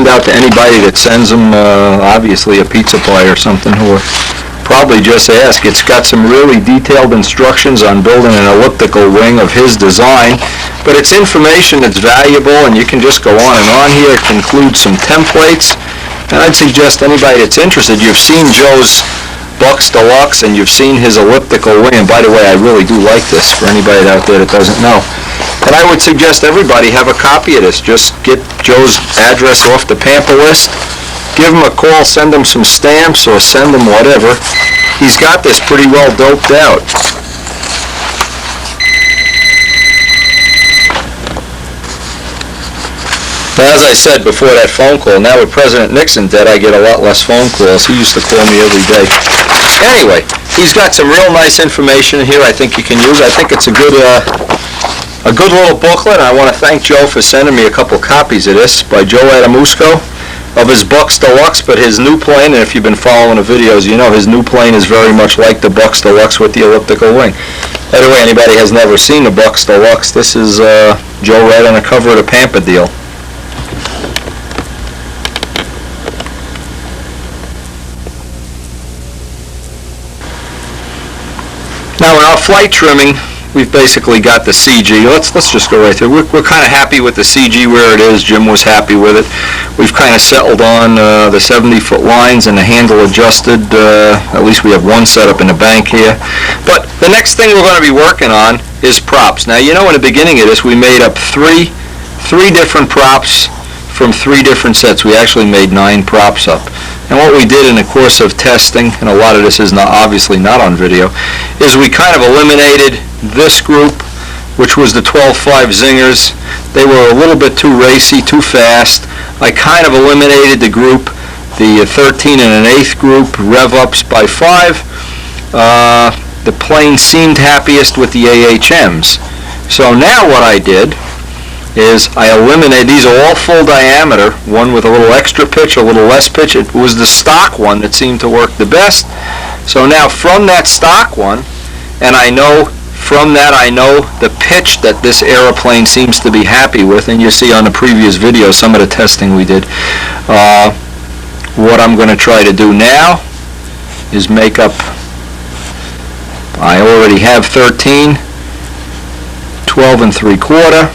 out to anybody that sends them, obviously a pizza pie or something, or probably just ask. It's got some really detailed instructions on building an elliptical wing of his design, but it's information that's valuable, and you can just go on and on here. It includes some templates, and I'd suggest anybody that's interested, you've seen Joe's Bucks Deluxe, and you've seen his elliptical wing, and by the way, I really do like this, for anybody out there that doesn't know. And I would suggest everybody have a copy of this. Just get Joe's address off the pamper list, give him a call, send him some stamps, or send him whatever. He's got this pretty well doped out. Now, as I said before that phone call, now with President Nixon dead, I get a lot less phone calls. He used to call me every day. Anyway, he's got some real nice information in here I think you can use. I think it's a good little booklet, and I want to thank Joe for sending me a couple copies of this by Joe Adamusco of his Bucks Deluxe, but his new plane, and if you've been following the videos, you know his new plane is very much like the Bucks Deluxe with the elliptical wing. By the way, anybody has never seen the Bucks Deluxe, this is Joe right on the cover of the Pamper deal. Now in our flight trimming, we've basically got the CG. Let's just go right through. We're kind of happy with the CG where it is. Jim was happy with it. We've kind of settled on the 70-foot lines and the handle adjusted. At least we have one set up in the bank here. But the next thing we're going to be working on is props. Now, you know, in the beginning of this, we made up three different props from 3 different sets. We actually made 9 props up. And what we did in the course of testing, and a lot of this is obviously not on video, is we kind of eliminated this group, which was the 12.5 zingers. They were a little bit too racy, too fast. I kind of eliminated the group, the 13 1/8 group, rev ups by 5. The plane seemed happiest with the AHMs. So now what I did is I eliminated, these are all full diameter, one with a little extra pitch, a little less pitch. It was the stock one that seemed to work the best. So now from that stock one, and from that I know the pitch that this aeroplane seems to be happy with, and you see on the previous video some of the testing we did. What I'm going to try to do now is make up, I already have 13, 12 3/4,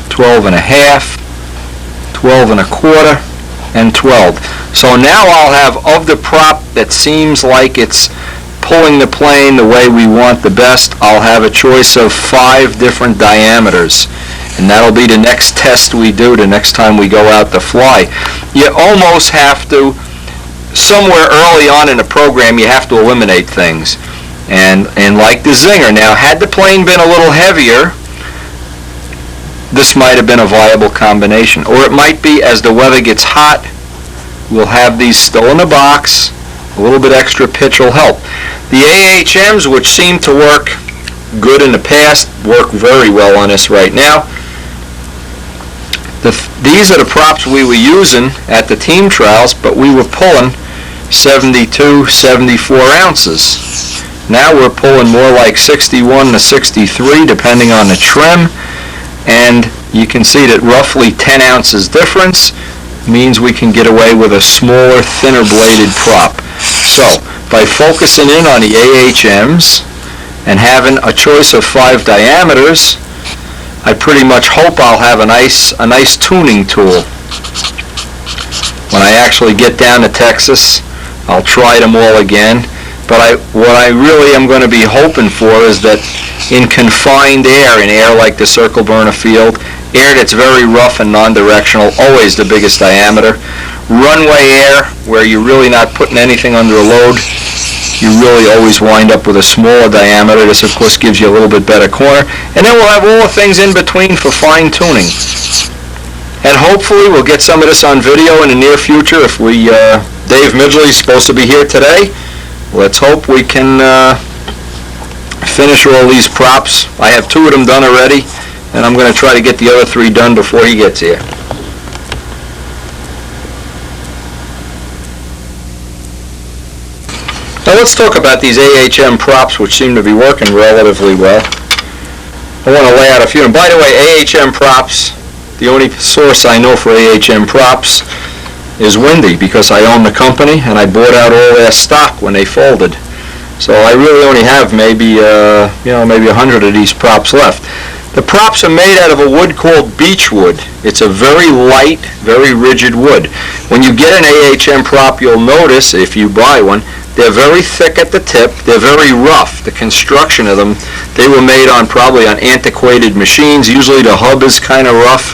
12 1/2, 12 1/4, and 12. So now I'll have, of the prop that seems like it's pulling the plane the way we want the best, I'll have a choice of 5 different diameters. And that'll be the next test we do the next time we go out to fly. You almost have to, somewhere early on in the program, you have to eliminate things. And like the Zinger, now had the plane been a little heavier, this might have been a viable combination. Or it might be, as the weather gets hot, we'll have these still in the box. A little bit extra pitch will help. The AHMs, which seem to work good in the past, work very well on us right now. These are the props we were using at the team trials, but we were pulling 72, 74 ounces. Now we're pulling more like 61 to 63, depending on the trim. And you can see that roughly 10 ounces difference means we can get away with a smaller, thinner bladed prop. So by focusing in on the AHMs and having a choice of 5 diameters, I pretty much hope I'll have a nice tuning tool. When I actually get down to Texas, I'll try them all again. But what I really am going to be hoping for is that in confined air, in air like the circle burner field, air that's very rough and non-directional, always the biggest diameter. Runway air, where you're really not putting anything under a load, you really always wind up with a smaller diameter. This, of course, gives you a little bit better corner. And then we'll have all the things in between for fine-tuning. And hopefully we'll get some of this on video in the near future. If Dave Midgley's supposed to be here today. Let's hope we can finish all these props. I have 2 of them done already, and I'm going to try to get the other 3 done before he gets here. Now let's talk about these AHM props, which seem to be working relatively well. I want to lay out a few. And by the way, AHM props, the only source I know for AHM props is windy because I own the company and I bought out all their stock when they folded. So I really only have maybe maybe 100 of these props left. The props are made out of a wood called beechwood. It's a very light, very rigid wood. When you get an AHM prop, you'll notice, if you buy one, they're very thick at the tip. They're very rough. The construction of them, they were made on probably on antiquated machines. Usually the hub is kind of rough,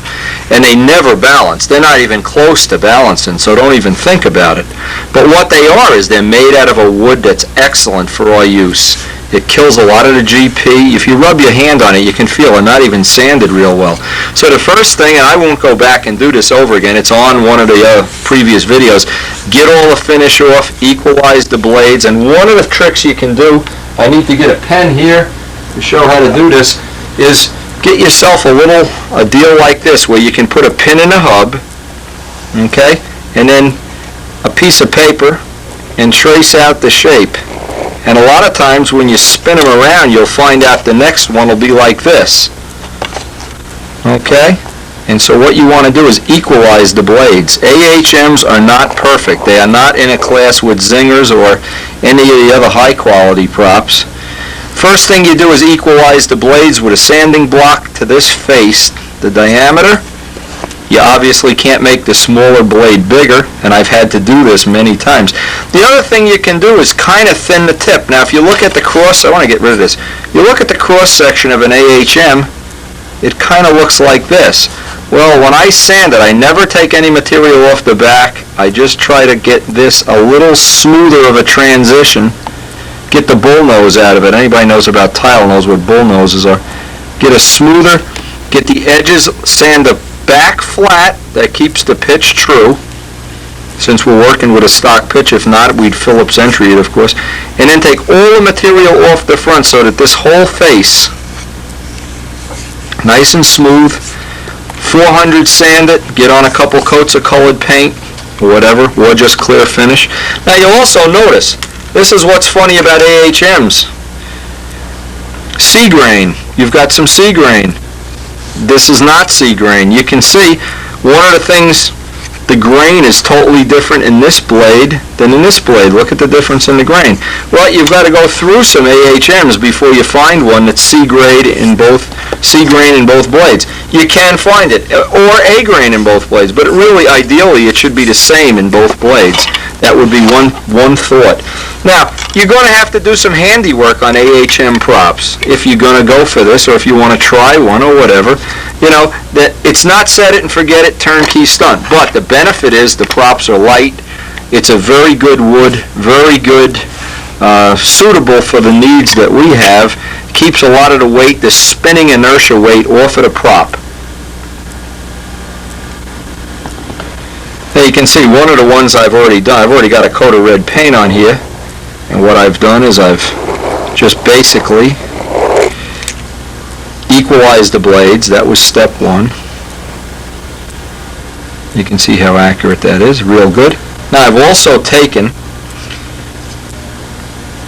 and they never balance. They're not even close to balancing, so don't even think about it. But what they are is they're made out of a wood that's excellent for our use. It kills a lot of the GP. If you rub your hand on it, you can feel it not even sanded real well. So the first thing, and I won't go back and do this over again, it's on one of the previous videos, get all the finish off, equalize the blades, and one of the tricks you can do, I need to get a pen here to show how to do this, is get yourself a deal like this where you can put a pin in the hub, okay, and then a piece of paper and trace out the shape. And a lot of times when you spin them around, you'll find out the next one will be like this. Okay? And so what you want to do is equalize the blades. AHMs are not perfect. They are not in a class with zingers or any of the other high quality props. First thing you do is equalize the blades with a sanding block to this face, the diameter. You obviously can't make the smaller blade bigger, and I've had to do this many times. The other thing you can do is kind of thin the tip. Now if you look at the cross, I want to get rid of this. You look at the cross section of an AHM, it kind of looks like this. Well, when I sand it, I never take any material off the back. I just try to get this a little smoother of a transition. Get the bullnose out of it. Anybody knows about tile knows what bullnoses are. Get a smoother, get the edges, sand the back flat, that keeps the pitch true, since we're working with a stock pitch. If not, we'd Phillips entry it, of course. And then take all the material off the front so that this whole face, nice and smooth, 400 sand it, get on a couple coats of colored paint, or whatever, or just clear finish. Now you'll also notice, this is what's funny about AHMs. Sea grain. You've got some sea grain. This is not sea grain. You can see one of the things, the grain is totally different in this blade than in this blade. Look at the difference in the grain. Well, you've got to go through some AHMs before you find one that's sea grain in both blades. You can find it, or A grain in both blades, but really, ideally, it should be the same in both blades. That would be one thought. Now, you're going to have to do some handiwork on AHM props if you're going to go for this, or if you want to try one or whatever. You know, that it's not set it and forget it, turnkey stunt. But the benefit is the props are light. It's a very good wood, very good, suitable for the needs that we have. Keeps a lot of the weight, the spinning inertia weight, off of the prop. Now you can see one of the ones I've already done. I've already got a coat of red paint on here. And what I've done is I've just basically equalized the blades. That was step one. You can see how accurate that is. Real good. Now I've also taken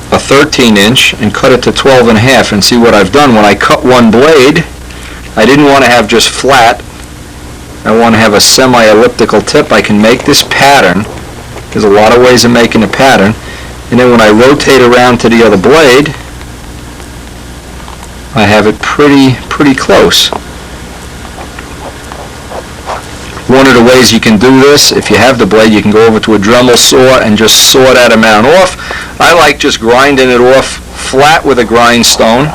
a 13-inch and cut it to 12.5, and see what I've done. When I cut one blade, I didn't want to have just flat. I want to have a semi-elliptical tip. I can make this pattern. There's a lot of ways of making a pattern. And then when I rotate around to the other blade, I have it pretty close. One of the ways you can do this, if you have the blade, you can go over to a Dremel saw and just saw that amount off. I like just grinding it off flat with a grindstone,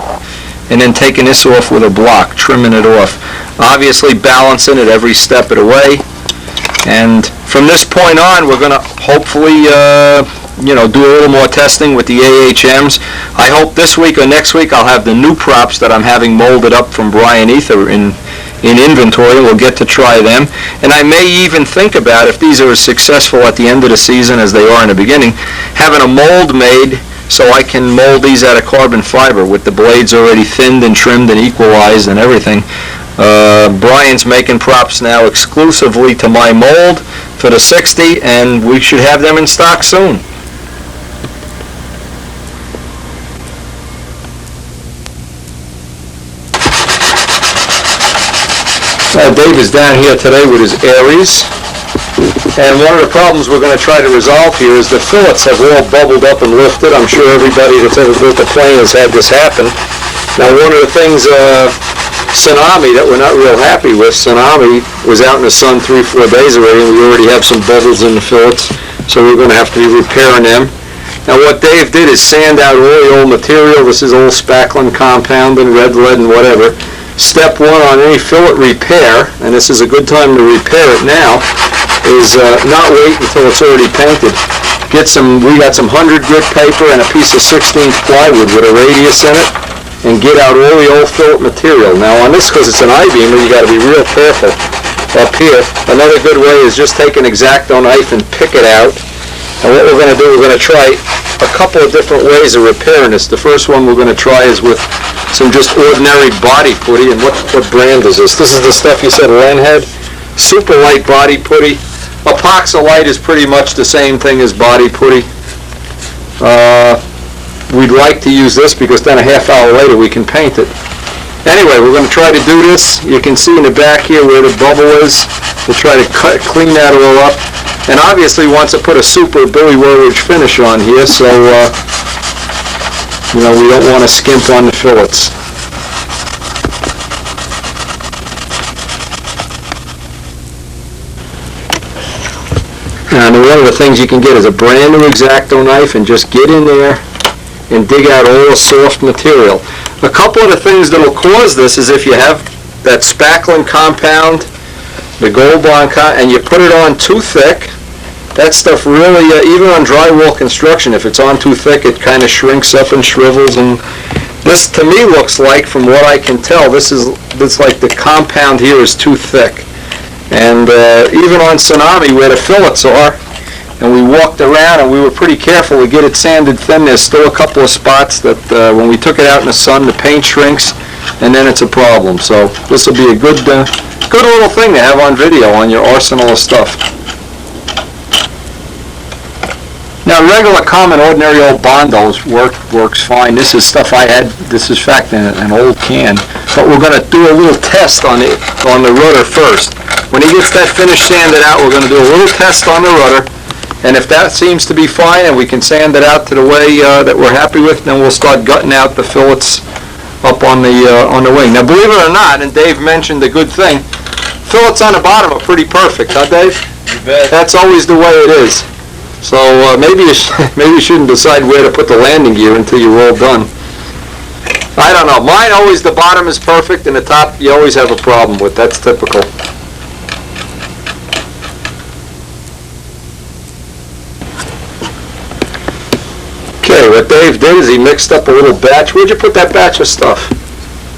and then taking this off with a block, trimming it off. Obviously balancing it every step of the way. And from this point on, we're going to hopefully do a little more testing with the AHMs. I hope this week or next week I'll have the new props that I'm having molded up from Brian Ether in inventory. We'll get to try them. And I may even think about, if these are as successful at the end of the season as they are in the beginning, having a mold made so I can mold these out of carbon fiber with the blades already thinned and trimmed and equalized and everything. Brian's making props now exclusively to my mold for the 60, and we should have them in stock soon. Dave is down here today with his Aries. And one of the problems we're going to try to resolve here is the fillets have all bubbled up and lifted. I'm sure everybody that's ever built a plane has had this happen. Now, one of the things, Tsunami, that we're not real happy with, Tsunami was out in the sun 3-4 days already, and we already have some bubbles in the fillets, so we're going to have to be repairing them. Now, what Dave did is sand out all the old material. This is old spackling compound and red lead and whatever. Step one on any fillet repair, and this is a good time to repair it now, is not wait until it's already painted. We got some 100 grit paper and a piece of 16th plywood with a radius in it, and get out all the old fillet material. Now on this, because it's an I-beamer, you got to be real careful up here. Another good way is just take an X-Acto knife and pick it out. And what we're going to do, we're going to try a couple of different ways of repairing this. The first one we're going to try is with some just ordinary body putty. And what brand is this? This is the stuff you said, Lenhead. Super light body putty. Epoxylite is pretty much the same thing as body putty. We'd like to use this because then a half hour later we can paint it. Anyway, we're going to try to do this. You can see in the back here where the bubble is. We'll try to clean that all up. And obviously wants to put a super Billy Woolridge finish on here, so we don't want to skimp on the fillets. And one of the things you can get is a brand new X-Acto knife and just get in there and dig out all the soft material. A couple of the things that will cause this is if you have that spackling compound, the gold bond, and you put it on too thick, that stuff really, even on drywall construction, if it's on too thick, it kind of shrinks up and shrivels. And this, to me, looks like, from what I can tell, this like the compound here is too thick. And even on Tsunami, where the fillets are, and we walked around and we were pretty careful to get it sanded thin, there's still a couple of spots that when we took it out in the sun, the paint shrinks, and then it's a problem. So this will be a good little thing to have on video on your arsenal of stuff. Now, regular, common, ordinary old Bondos works fine. This is stuff I had. This is, in fact, an old can. But we're going to do a little test on the rudder first. When he gets that finished sanded out, we're going to do a little test on the rudder. And if that seems to be fine and we can sand it out to the way that we're happy with, then we'll start gutting out the fillets up on the wing. Now, believe it or not, and Dave mentioned a good thing, fillets on the bottom are pretty perfect, huh, Dave? You bet. That's always the way it is. So maybe you shouldn't decide where to put the landing gear until you're all done. I don't know. Mine always, the bottom is perfect and the top you always have a problem with. That's typical. Okay, what Dave did is he mixed up a little batch. Where'd you put that batch of stuff?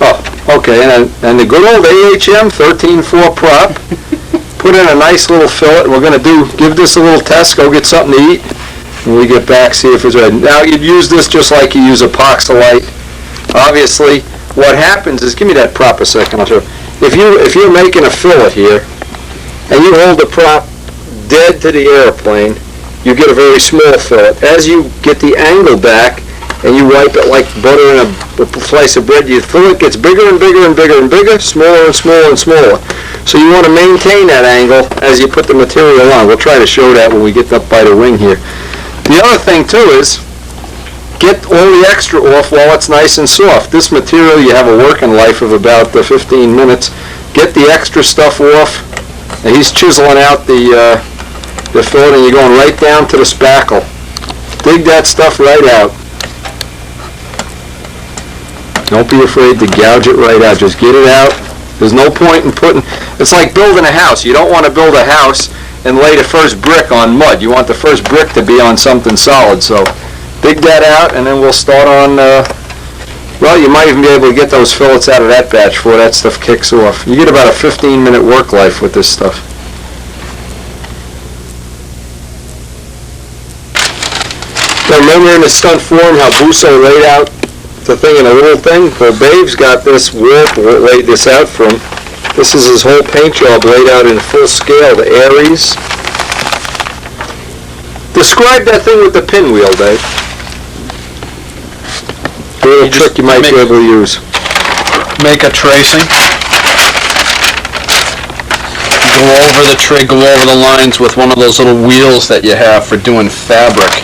Oh, okay, and the good old AHM 13.4 prop. Put in a nice little fillet. We're going to give this a little test, go get something to eat, and we get back, see if it's ready. Now, you'd use this just like you use epoxylite. Obviously, what happens is, give me that prop a second, I'll show you. If you're making a fillet here, and you hold the prop dead to the airplane, you get a very small fillet. As you get the angle back, and you wipe it like butter in a slice of bread, your fillet gets bigger and bigger and bigger and bigger, smaller and smaller and smaller. So you want to maintain that angle as you put the material on. We'll try to show that when we get up by the wing here. The other thing too is get all the extra off while it's nice and soft. This material, you have a working life of about 15 minutes. Get the extra stuff off. And he's chiseling out the fillet, and you're going right down to the spackle. Dig that stuff right out. Don't be afraid to gouge it right out. Just get it out. There's no point in it's like building a house. You don't want to build a house and lay the first brick on mud. You want the first brick to be on something solid. So dig that out, and then we'll start on, well, you might even be able to get those fillets out of that batch before that stuff kicks off. You get about a 15-minute work life with this stuff. Now remember in the stunt form how Busso laid out the thing in a little thing? Well, Babe's got this laid this out for him. This is his whole paint job laid out in full scale, the Aries. Describe that thing with the pinwheel, Dave. A little trick you might be able to use. Make a tracing. Go over the trig, go over the lines with one of those little wheels that you have for doing fabric.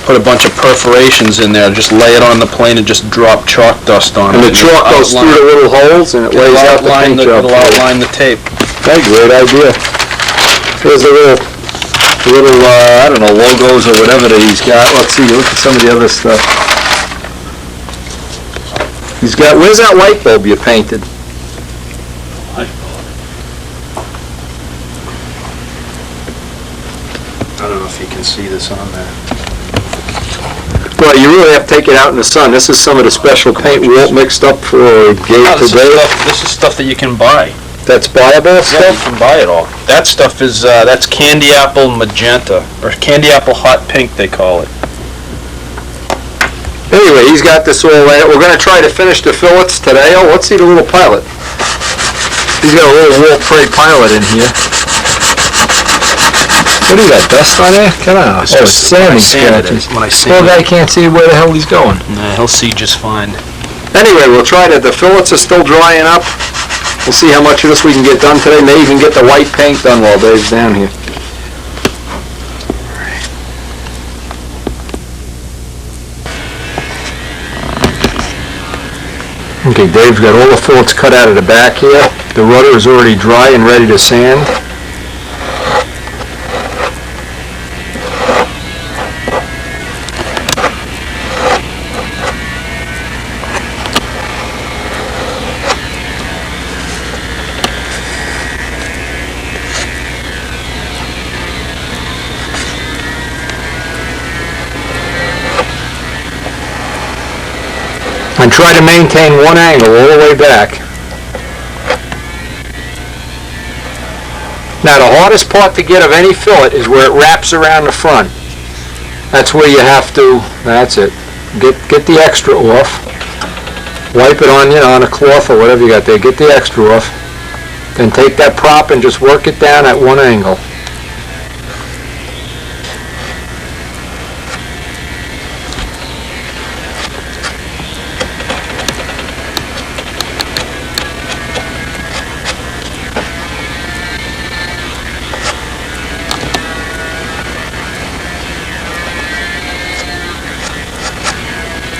Put a bunch of perforations in there, just lay it on the plane and just drop chalk dust on it. And the chalk goes through the little holes and it lays out the paint job. It'll outline the tape. Okay, great idea. Here's the little, I don't know, logos or whatever that he's got. Let's see, look at some of the other stuff. He's got, where's that light bulb you painted? I don't know if you can see this on there. Well, you really have to take it out in the sun. This is some of the special paint Walt mixed up for Gabe today. This is stuff that you can buy. That's buyable stuff? Yeah, you can buy it all. That stuff is, that's candy apple magenta, or candy apple hot pink they call it. Anyway, he's got this all laid out. We're going to try to finish the fillets today. Oh, let's see the little pilot. He's got a little Walt Prey pilot in here. What do you got, dust on there? Come on. It's Oh, just sanding scratches. when I Poor sand guy it. can't see where the hell he's going. Nah, he'll see just fine. Anyway, we'll try to, the fillets are still drying up. We'll see how much of this we can get done today. May even get the white paint done while Dave's down here. Okay, Dave's got all the fillets cut out of the back here. The rudder is already dry and ready to sand. And try to maintain one angle all the way back. Now the hardest part to get of any fillet is where it wraps around the front. That's where you have to, that's it. Get the extra off. Wipe it on, on a cloth or whatever you got there. Get the extra off. Then take that prop and just work it down at one angle.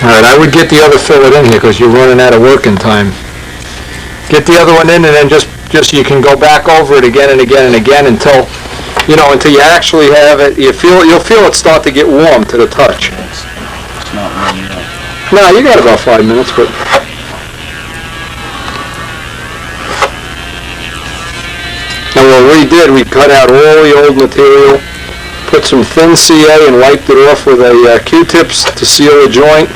Alright, I would get the other fillet in here because you're running out of working time. Get the other one in and then just you can go back over it again and again and again until you actually have it. You'll feel it start to get warm to the touch. It's not running out. No, you got about 5 minutes, but now what we did, we cut out all the old material, put some thin CA and wiped it off with a Q-tips to seal the joint.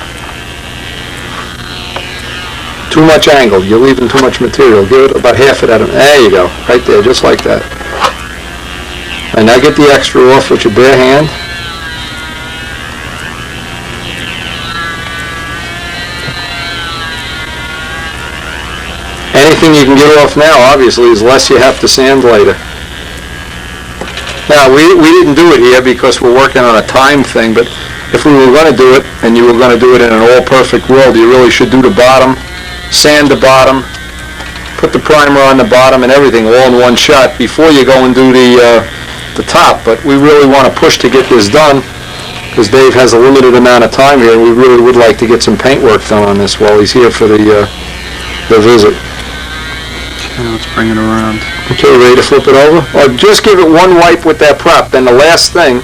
Too much angle. You're leaving too much material. Give it about half of that. There you go. Right there, just like that. And now get the extra off with your bare hand. Anything you can get off now, obviously, is less you have to sand later. Now, we didn't do it here because we're working on a time thing, but if we were going to do it, and you were going to do it in an all-perfect world, you really should do the bottom, sand the bottom, put the primer on the bottom and everything all in one shot before you go and do the top. But we really want to push to get this done because Dave has a limited amount of time here, and we really would like to get some paint work done on this while he's here for the visit. Okay, let's bring it around. Okay, ready to flip it over? Or just give it one wipe with that prop. Then the last thing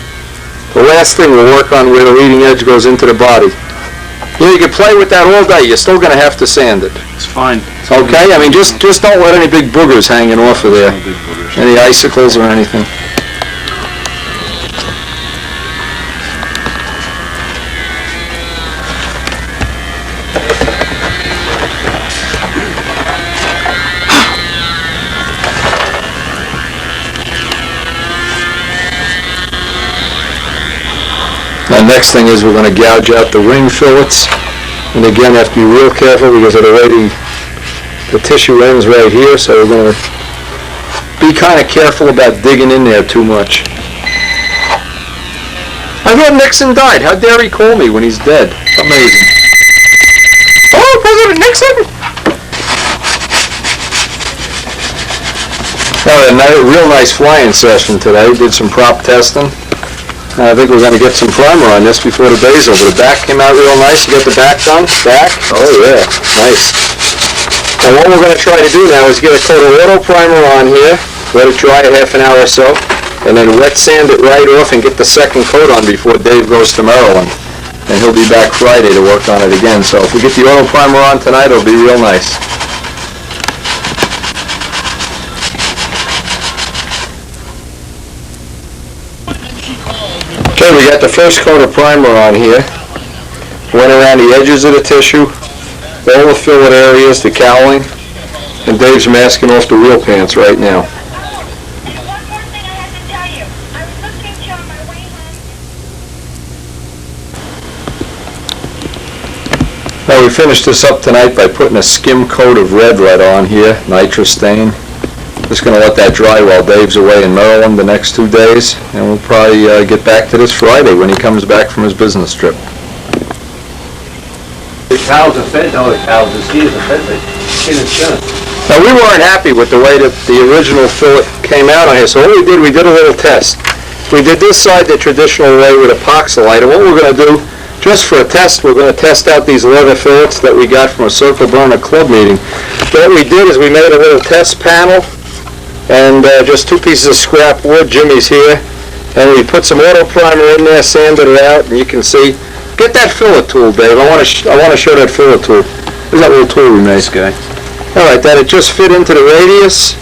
we'll work on where the leading edge goes into the body. You can play with that all day. You're still going to have to sand it. It's fine. Okay? I mean, just don't let any big boogers hanging off of there. No big boogers. Any icicles or anything. The next thing is we're going to gouge out the ring fillets. And again, have to be real careful because of the tissue ends right here, so we're going to be kind of careful about digging in there too much. I thought Nixon died. How dare he call me when he's dead? Amazing. Oh, President Nixon! Had a real nice flying session today. Did some prop testing. I think we're going to get some primer on this before the day's over. The back came out real nice. You got the back done? Back? Oh yeah, nice. And what we're going to try to do now is get a coat of auto primer on here, let it dry a half an hour or so, and then wet sand it right off and get the second coat on before Dave goes to Maryland. And he'll be back Friday to work on it again. So if we get the auto primer on tonight, it'll be real nice. Okay, we got the first coat of primer on here. Went around the edges of the tissue, all the fillet areas, the cowling, and Dave's masking off the real pants right now. One more thing I have to tell you. I was listening to you on my way home. Now we finished this up tonight by putting a skim coat of red lead on here, nitrous stain. Just going to let that dry while Dave's away in Maryland the next 2 days, and we'll probably get back to this Friday when he comes back from his business trip. The cows are fed, no, the cows, the skis are fed, Now we weren't happy with the way that the original fillet came out on here, so what we did a little test. We did this side the traditional way with epoxylite, and what we're going to do, just for a test, we're going to test out these leather fillets that we got from a Circle Burner Club meeting. So what we did is we made a little test panel, and just 2 pieces of scrap wood. Jimmy's here, and we put some auto primer in there, sanded it out, and you can see. Get that fillet tool, Dave. I want to show that fillet tool. There's that little tool we made. Guy. All right, that it just fit into the radius,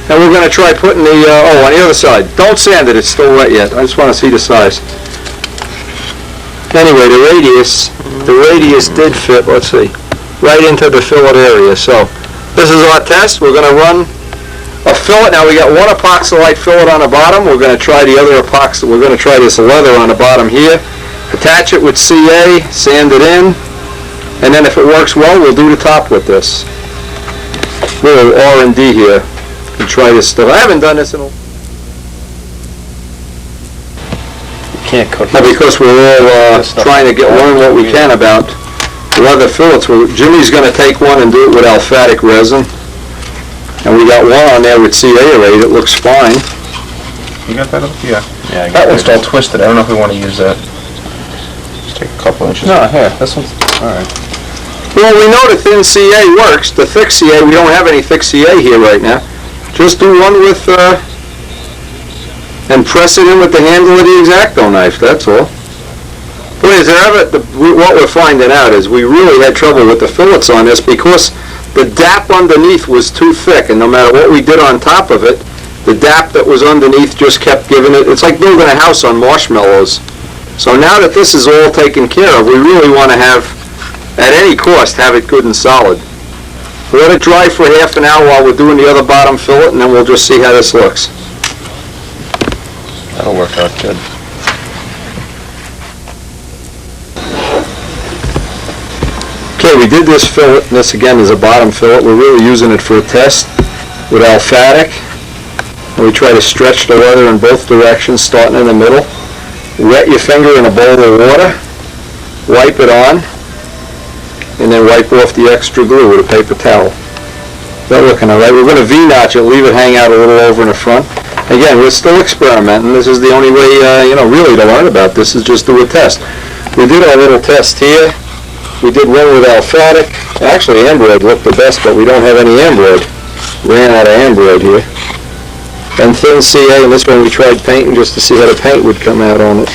and we're going to try putting the on the other side. Don't sand it; it's still wet yet. I just want to see the size. Anyway, the radius did fit. Let's see, right into the fillet area. So this is our test. We're going to run a fillet. Now we got one epoxylite fillet on the bottom. We're going to try the other epoxy. We're going to try this leather on the bottom here. Attach it with CA, sand it in, and then if it works well, we'll do the top with this. Little R&D here and try this stuff. I haven't done this in a Can't cook while because we're all trying to learn what we can about leather fillets. Jimmy's going to take one and do it with alphatic resin. And we got one on there with C-Aerate. It looks fine. You got that up? Yeah. Yeah, That one's all twisted. I don't know if we want to use that. Just take a couple inches. No, here, this one's, alright. Well, we know the thin CA works. The thick CA, we don't have any thick CA here right now. Just do one with, and press it in with the handle of the X-Acto knife, that's all. Boy, is there ever, what we're finding out is we really had trouble with the fillets on this because the dap underneath was too thick, and no matter what we did on top of it, the dap that was underneath just kept giving it. It's like building a house on marshmallows. So now that this is all taken care of, we really want to have, at any cost, have it good and solid. We'll let it dry for half an hour while we're doing the other bottom fillet, and then we'll just see how this looks. That'll work out good. Okay, we did this fillet, and this again is a bottom fillet. We're really using it for a test with alphatic. And we try to stretch the leather in both directions, starting in the middle. Wet your finger in a bowl of water, wipe it on, and then wipe off the extra glue with a paper towel. That looking all right. We're going to V-notch it, leave it hang out a little over in the front. Again, we're still experimenting. This is the only way, really to learn about this is just do a test. We did our little test here. We did one with alphatic. Actually, ambroid looked the best, but we don't have any ambroid. Ran out of ambroid here. And thin CA, and this one we tried painting just to see how the paint would come out on it.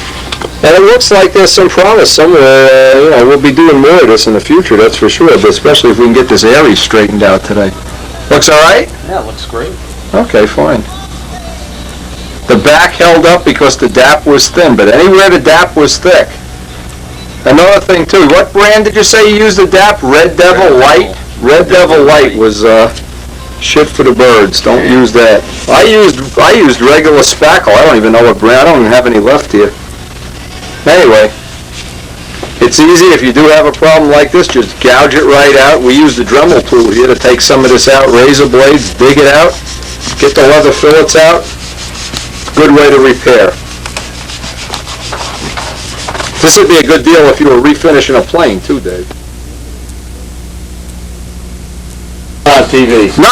And it looks like there's some promise somewhere. We'll be doing more of this in the future, that's for sure, but especially if we can get this Aries straightened out today. Looks all right? Yeah, it looks great. Okay, fine. The back held up because the dap was thin, but anywhere the dap was thick. Another thing too, what brand did you say you used the dap? Red Devil Light? Red Devil Light was shit for the birds. Don't use that. I used regular spackle. I don't even know what brand. I don't even have any left here. Anyway, it's easy. If you do have a problem like this, just gouge it right out. We use the Dremel tool here to take some of this out. Razor blades, dig it out, get the leather fillets out. Good way to repair. This would be a good deal if you were refinishing a plane too, Dave. TV. No,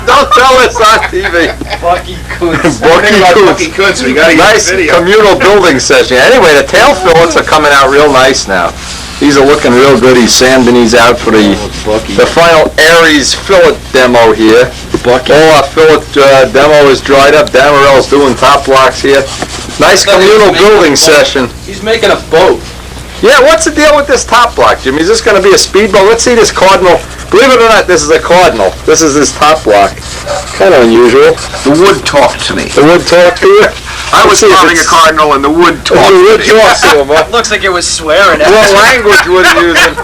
don't tell us on TV. Bucky Coots. Bucky Coots, we gotta Nice communal building session. Anyway, the tail fillets are coming out real nice now. These are looking real good. He's sanding these out for the final Aries fillet demo here. All our fillet demo is dried up. Damarel's doing top blocks here. Nice communal building session. He's making a boat. Yeah, what's the deal with this top block, Jimmy? Is this going to be a speedboat? Let's see this cardinal. Believe it or not, this is a cardinal. This is this top block. Kind of unusual. The wood talked to me. The wood talk to you? I was carving a cardinal and the wood talked. The wood talks to him, huh? Looks like it was swearing at What us. language was he using?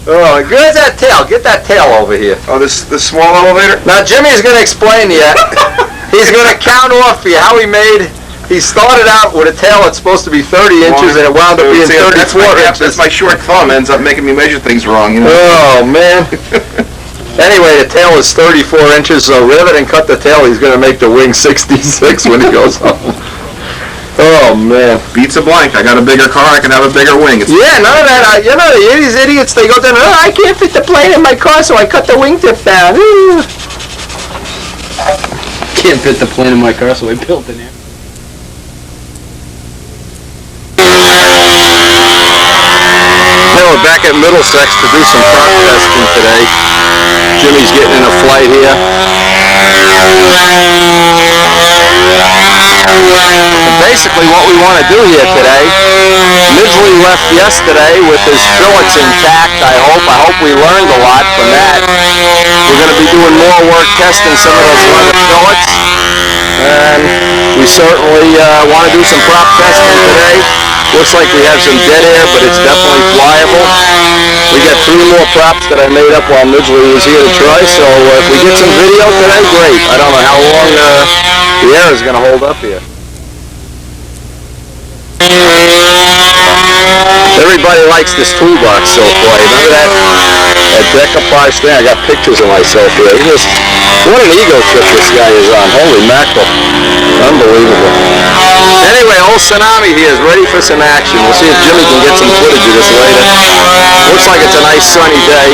Oh, where's that tail? Get that tail over here. Oh, this small elevator? Now, Jimmy's going to explain to you. He's going to count off for you how he made. He started out with a tail that's supposed to be 30 inches, and it wound up being 34 inches. That's my short thumb. Ends up making me measure things wrong, you know. Oh, man. Anyway, the tail is 34 inches, so rivet and cut the tail. He's going to make the wing 66 when he goes home. Oh, man. Beats a blank. I got a bigger car, I can have a bigger wing. Yeah, none of that. You know, these idiots, they go down, oh, I can't fit the plane in my car, so I cut the wingtip down. Can't fit the plane in my car, so I built it in. We're back at Middlesex to do some prop testing today. Jimmy's getting in a flight here. Basically what we want to do here today, Midgley left yesterday with his fillets intact, I hope we learned a lot from that. We're going to be doing more work testing some of those leather fillets, and we certainly want to do some prop testing today. Looks like we have some dead air, but it's definitely flyable. We got 3 more props that I made up while Midgley was here to try, so if we get some video today, great. I don't know how long the air is going to hold up here. Everybody likes this toolbox so far. Remember that decoupage thing? I got pictures of myself here. What an ego trip this guy is on. Holy mackerel. Unbelievable. Anyway, old Tsunami here is ready for some action. We'll see if Jimmy can get some footage of this later. Looks like it's a nice sunny day.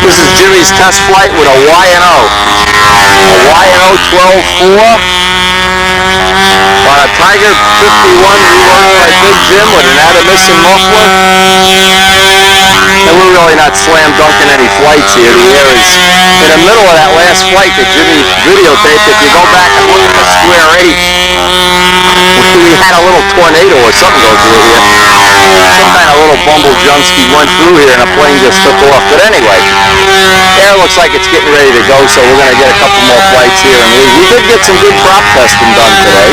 This is Jimmy's test flight with a Y&O. A Y&O 12-4 on a Tiger 51 reworked by Big Jim with an Adamison muffler. And we're really not slam dunking any flights here. The air is in the middle of that last flight that Jimmy videotaped. If you go back and look at the square H, we had a little tornado or something go through here. Some kind of little bumblejunsky went through here and a plane just took off. But anyway, air looks like it's getting ready to go, so we're going to get a couple more flights here and leave. We did get some good prop testing done today.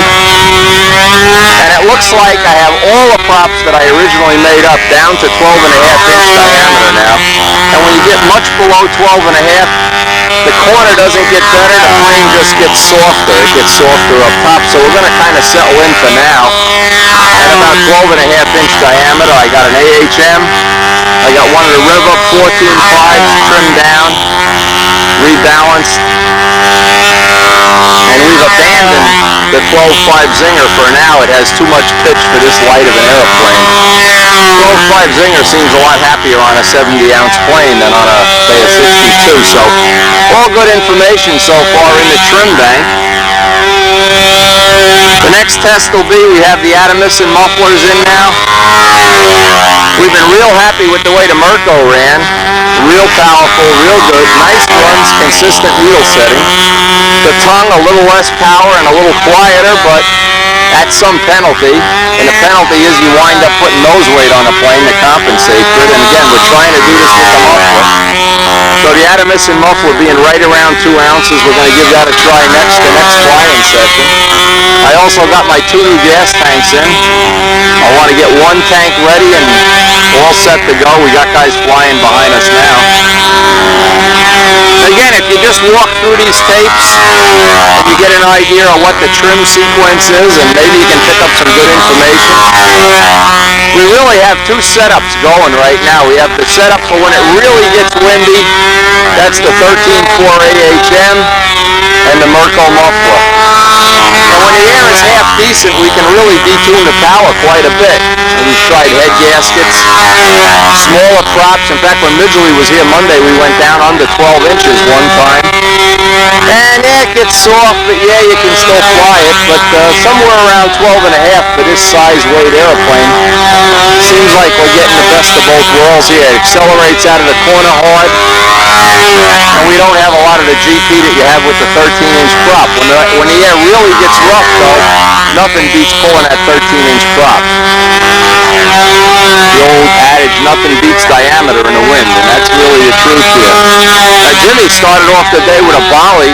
And it looks like I have all the props that I originally made up down to 12.5-inch diameter now. And when you get much below 12.5, the corner doesn't get better, the plane just gets softer. It gets softer up top, so we're going to kind of settle in for now. At about 12.5-inch diameter, I got an AHM. I got one of the River 14.5s trimmed down, rebalanced. And we've abandoned the 12.5 Zinger for now. It has too much pitch for this light of an airplane. 12.5 Zinger seems a lot happier on a 70-ounce plane than on a, say, a 62. So, all good information so far in the trim bank. The next test will be, we have the Adamison mufflers in now. We've been real happy with the way the Mirko ran. Real powerful, real good, nice runs, consistent wheel setting. The tongue a little less power and a little quieter, but at some penalty. And the penalty is you wind up putting nose weight on a plane to compensate for it. And again, we're trying to do this with the muffler. So the Adamison muffler being right around 2 ounces, we're going to give that a try the next flying session. I also got my 2 new gas tanks in. I want to get 1 tank ready and all set to go. We got guys flying behind us now. Again, if you just walk through these tapes, you get an idea of what the trim sequence is, and maybe you can pick up some good information. We really have 2 setups going right now. We have the setup for when it really gets windy. That's the 13.4 AHM and the Mirko muffler. And when the air is half decent, we can really detune the power quite a bit. We've tried head gaskets, smaller props. In fact, when Midgley was here Monday, we went down under 12 inches one time. And yeah, it gets soft, but yeah, you can still fly it. But somewhere around 12.5 for this size weight airplane, seems like we're getting the best of both worlds here. It accelerates out of the corner hard, and we don't have a lot of the GP that you have with the 13-inch prop. When the air really gets rough, though, nothing beats pulling that 13-inch prop. The old adage, nothing beats diameter in the wind, and that's really the truth here. Now, Jimmy started off the day with a volley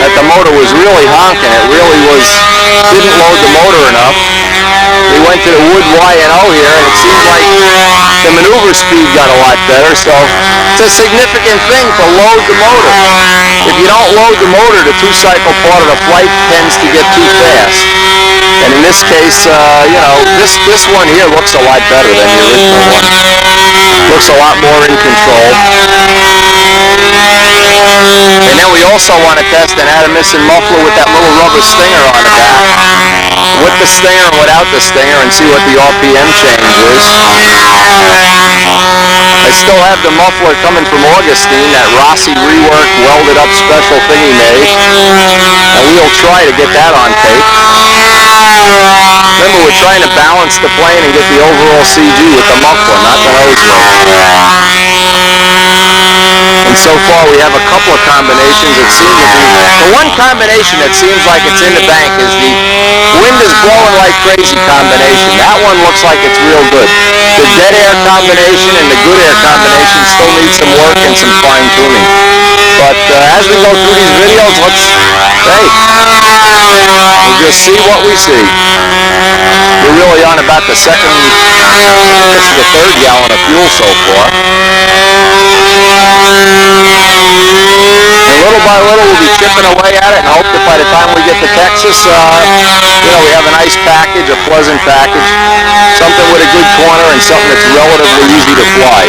that the motor was really honking. It really didn't load the motor enough. We went to the wood Y&O here, and it seemed like the maneuver speed got a lot better, so it's a significant thing to load the motor. If you don't load the motor, the 2-cycle part of the flight tends to get too fast. And in this case, this one here looks a lot better than the original one. Looks a lot more in control. And then we also want to test an Adamison muffler with that little rubber stinger on the back. With the stinger and without the stinger, and see what the RPM change is. I still have the muffler coming from Augustine, that Rossi rework welded up special thing he made. And we'll try to get that on tape. Remember, we're trying to balance the plane and get the overall CG with the muffler, not the nose wheel. And so far we have a couple of combinations that seem to be... The one combination that seems like it's in the bank is the wind is blowing like crazy combination. That one looks like it's real good. The dead air combination and the good air combination still need some work and some fine tuning. But as we go through these videos, we'll just see what we see. We're really on about the third gallon of fuel so far. And little by little, we'll be chipping away at it and hope that by the time we get to Texas, we have a nice package, a pleasant package, something with a good corner and something that's relatively easy to fly.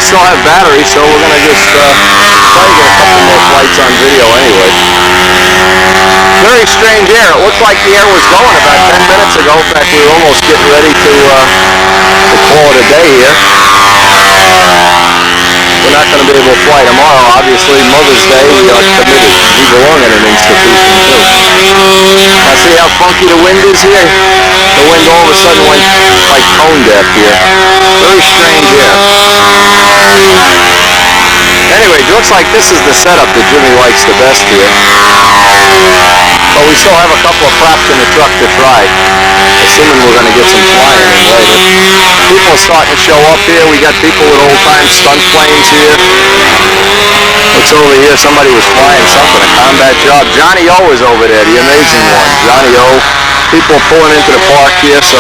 still have batteries, so we're gonna just try to get a couple more flights on video anyway. Very strange air. It looked like the air was going about 10 minutes ago. In fact, we were almost getting ready to call it a day here. We're not going to be able to fly tomorrow. Obviously, Mother's Day, we are committed. We belong in an institution, too. Now, see how funky the wind is here? The wind all of a sudden went like tone deaf here. Very strange air. Anyway, it looks like this is the setup that Jimmy likes the best here. But we still have a couple of props in the truck to try, assuming we're going to get some flying in later. People are starting to show up here. We got people with old-time stunt planes here. What's over here? Somebody was flying something, a combat job. Johnny O is over there, the amazing one. Johnny O. People are pulling into the park here, so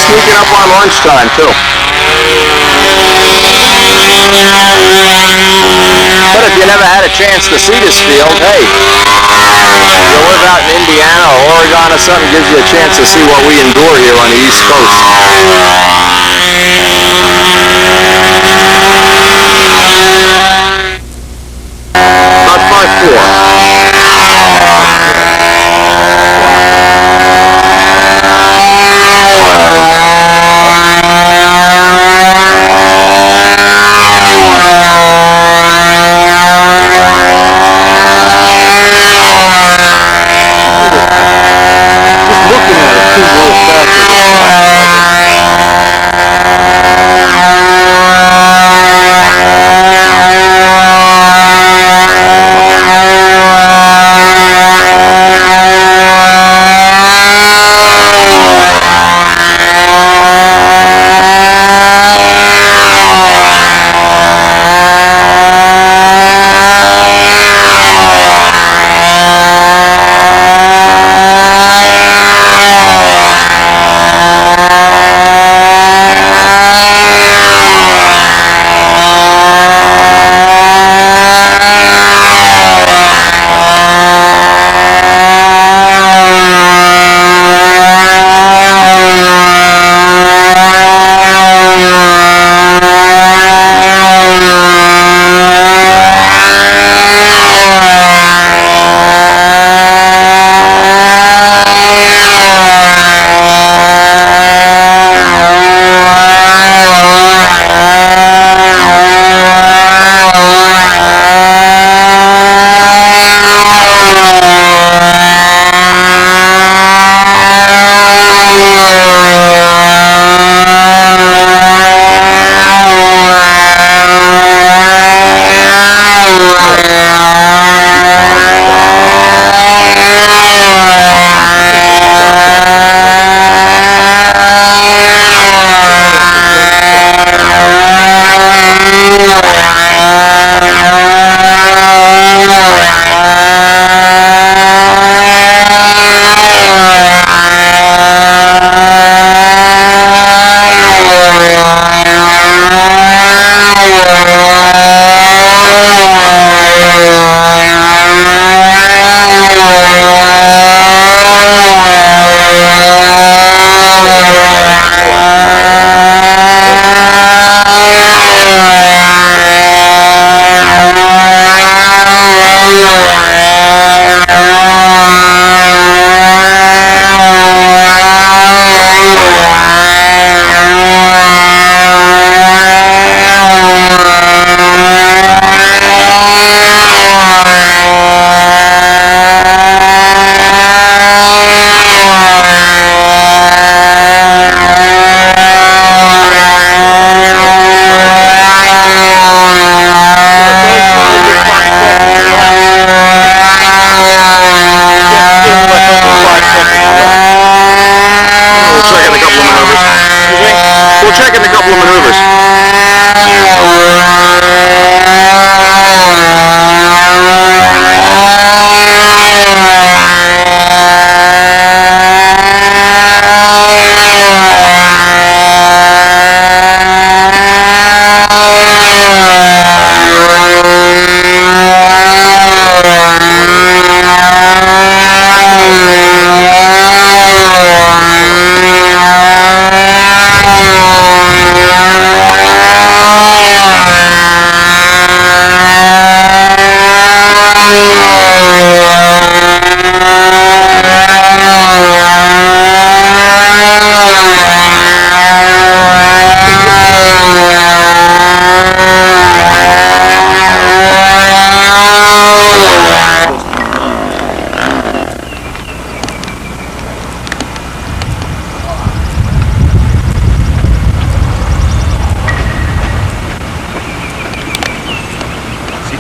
sneaking up on lunchtime, too. But if you never had a chance to see this field, hey, you live out in Indiana or Oregon or something, gives you a chance to see what we endure here on the East Coast. About 5'4".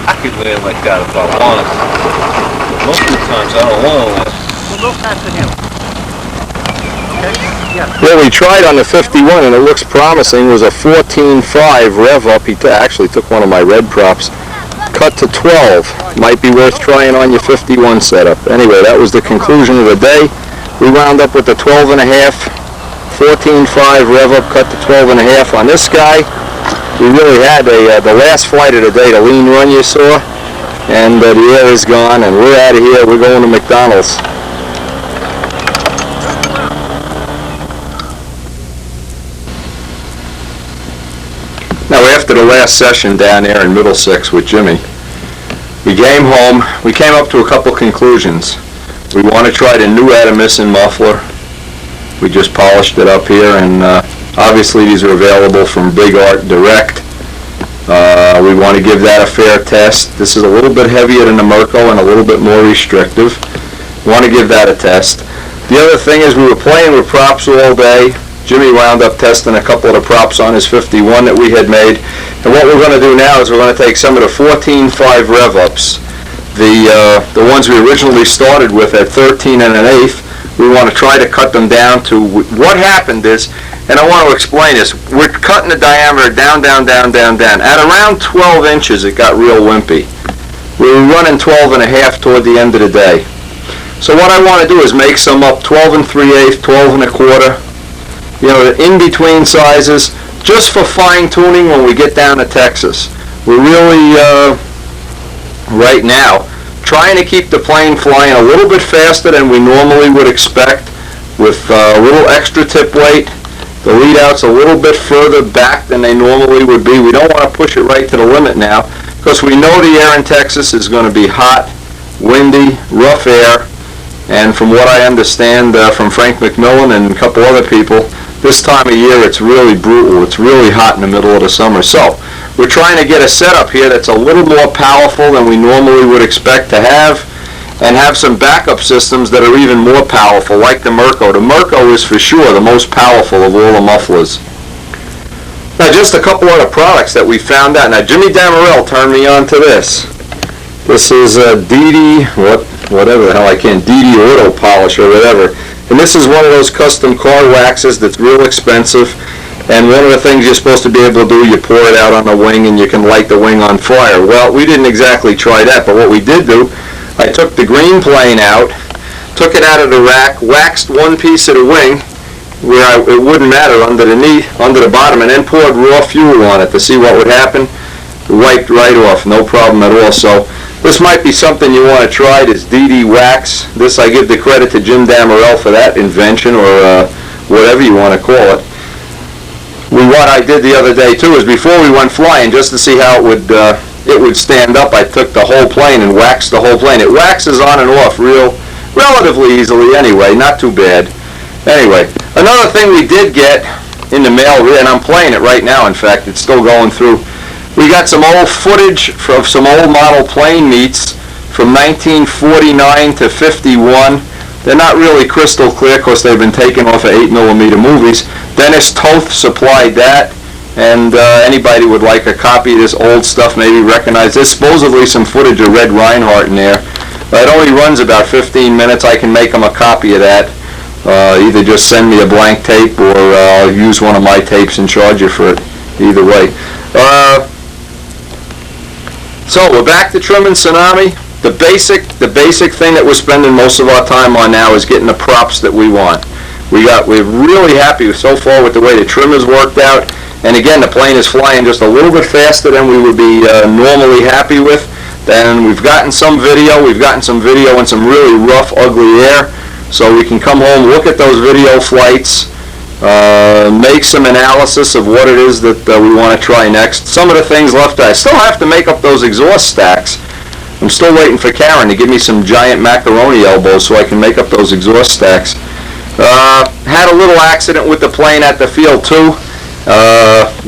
I could land like that if I wanted. Most of the times I don't want to land. We'll go faster now. Okay? Yeah. What we tried on the 51, and it looks promising, was a 14.5 rev up. He actually took one of my red props. Cut to 12. Might be worth trying on your 51 setup. Anyway, that was the conclusion of the day. We wound up with the 12.5, 14.5 rev up, cut to 12.5 on this guy. We really had the last flight of the day, the lean run you saw, and the air is gone, and we're out of here. We're going to McDonald's. Now, after the last session down there in Middlesex with Jimmy, we came home. We came up to a couple conclusions. We want to try the new Adamissin muffler. We just polished it up here, and obviously these are available from Big Art Direct. We want to give that a fair test. This is a little bit heavier than the Merco and a little bit more restrictive. We want to give that a test. The other thing is we were playing with props all day. Jimmy wound up testing a couple of the props on his 51 that we had made. And what we're going to do now is we're going to take some of the 14.5 rev ups, the ones we originally started with at 13 1/8. We want to try to cut them down to, what happened is, and I want to explain this, we're cutting the diameter down, down, down, down, down. At around 12 inches it got real wimpy. We were running 12.5 toward the end of the day. So what I want to do is make some up 12 3/8, 12 1/4, you know, the in-between sizes, just for fine-tuning when we get down to Texas. We're really, right now, trying to keep the plane flying a little bit faster than we normally would expect, with a little extra tip weight. The lead out's a little bit further back than they normally would be. We don't want to push it right to the limit now, because we know the air in Texas is going to be hot, windy, rough air, and from what I understand from Frank McMillan and a couple other people, this time of year it's really brutal. It's really hot in the middle of the summer. So we're trying to get a setup here that's a little more powerful than we normally would expect to have, and have some backup systems that are even more powerful, like the Merco. The Merco is for sure the most powerful of all the mufflers. Now, just a couple other products that we found out. Now, Jimmy Damarel turned me on to this. This is DD, whatever the hell I can't, DD Auto Polish or whatever. And this is one of those custom car waxes that's real expensive. And one of the things you're supposed to be able to do, you pour it out on the wing and you can light the wing on fire. Well, we didn't exactly try that, but what we did do, I took the green plane out, took it out of the rack, waxed one piece of the wing where it wouldn't matter underneath, under the bottom, and then poured raw fuel on it to see what would happen. It wiped right off, no problem at all. So this might be something you want to try, this DD wax. This, I give the credit to Jim Damarel for that invention, or whatever you want to call it. What I did the other day too is, before we went flying, just to see how it would stand up, I took the whole plane and waxed the whole plane. It waxes on and off relatively easily anyway, not too bad. Anyway, another thing we did get in the mail, and I'm playing it right now, in fact, it's still going through. We got some old footage from some old model plane meets from 1949 to 51. They're not really crystal clear because they've been taken off of 8mm movies. Dennis Toth supplied that, and anybody would like a copy of this old stuff, maybe recognize. There's supposedly some footage of Red Reinhardt in there. It only runs about 15 minutes. I can make them a copy of that. Either just send me a blank tape, or I'll use one of my tapes and charge you for it. Either way. So we're back to trimming Tsunami. The basic thing that we're spending most of our time on now is getting the props that we want. We're really happy so far with the way the trim has worked out. And again, the plane is flying just a little bit faster than we would be normally happy with. Then we've gotten some video. We've gotten some video in some really rough, ugly air. So we can come home, look at those video flights, make some analysis of what it is that we want to try next. Some of the things left, I still have to make up those exhaust stacks. I'm still waiting for Karen to give me some giant macaroni elbows so I can make up those exhaust stacks. Had a little accident with the plane at the field too.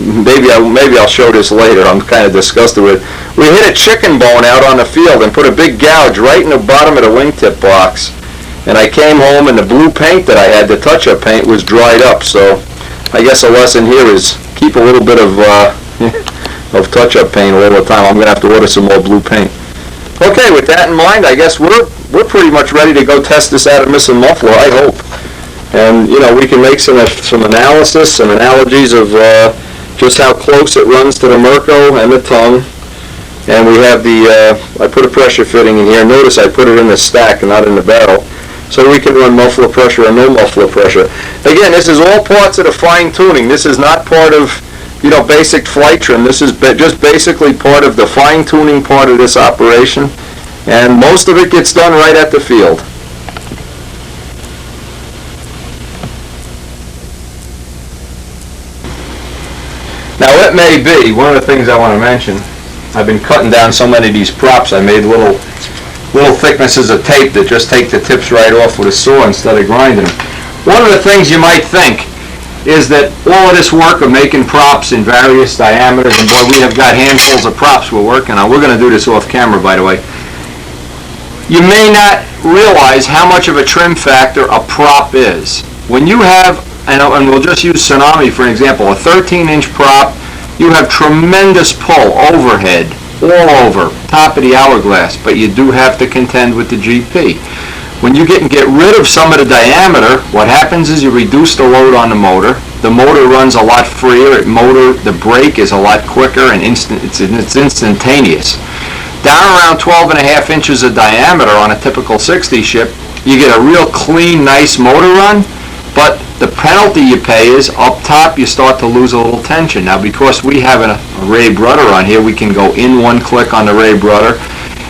Maybe I'll show this later. I'm kind of disgusted with it. We hit a chicken bone out on the field and put a big gouge right in the bottom of the wingtip box. And I came home and the blue paint that I had, the touch-up paint, was dried up. So I guess a lesson here is keep a little bit of of touch-up paint all the time. I'm going to have to order some more blue paint. Okay, with that in mind, I guess we're pretty much ready to go test this out of Missing Muffler, I hope. And, you know, we can make some analysis, some analogies of just how close it runs to the Mirko and the tongue. And we have I put a pressure fitting in here. Notice I put it in the stack and not in the barrel. So we can run muffler pressure or no muffler pressure. Again, this is all parts of the fine tuning. This is not part of, you know, basic flight trim. This is just basically part of the fine tuning part of this operation. And most of it gets done right at the field. Now it may be, one of the things I want to mention, I've been cutting down so many of these props, I made little thicknesses of tape that just take the tips right off with a saw instead of grinding them. One of the things you might think is that all of this work of making props in various diameters, and boy, we have got handfuls of props we're working on. We're going to do this off camera, by the way. You may not realize how much of a trim factor a prop is. When you have, and we'll just use Tsunami for an example, a 13-inch prop, you have tremendous pull overhead, all over, top of the hourglass, but you do have to contend with the GP. When you get rid of some of the diameter, what happens is you reduce the load on the motor. The motor runs a lot freer. The brake is a lot quicker and it's instantaneous. Down around 12.5 inches of diameter on a typical 60 ship, you get a real clean, nice motor run, but the penalty you pay is up top you start to lose a little tension. Now because we have a ray rudder on here, we can go in one click on the ray rudder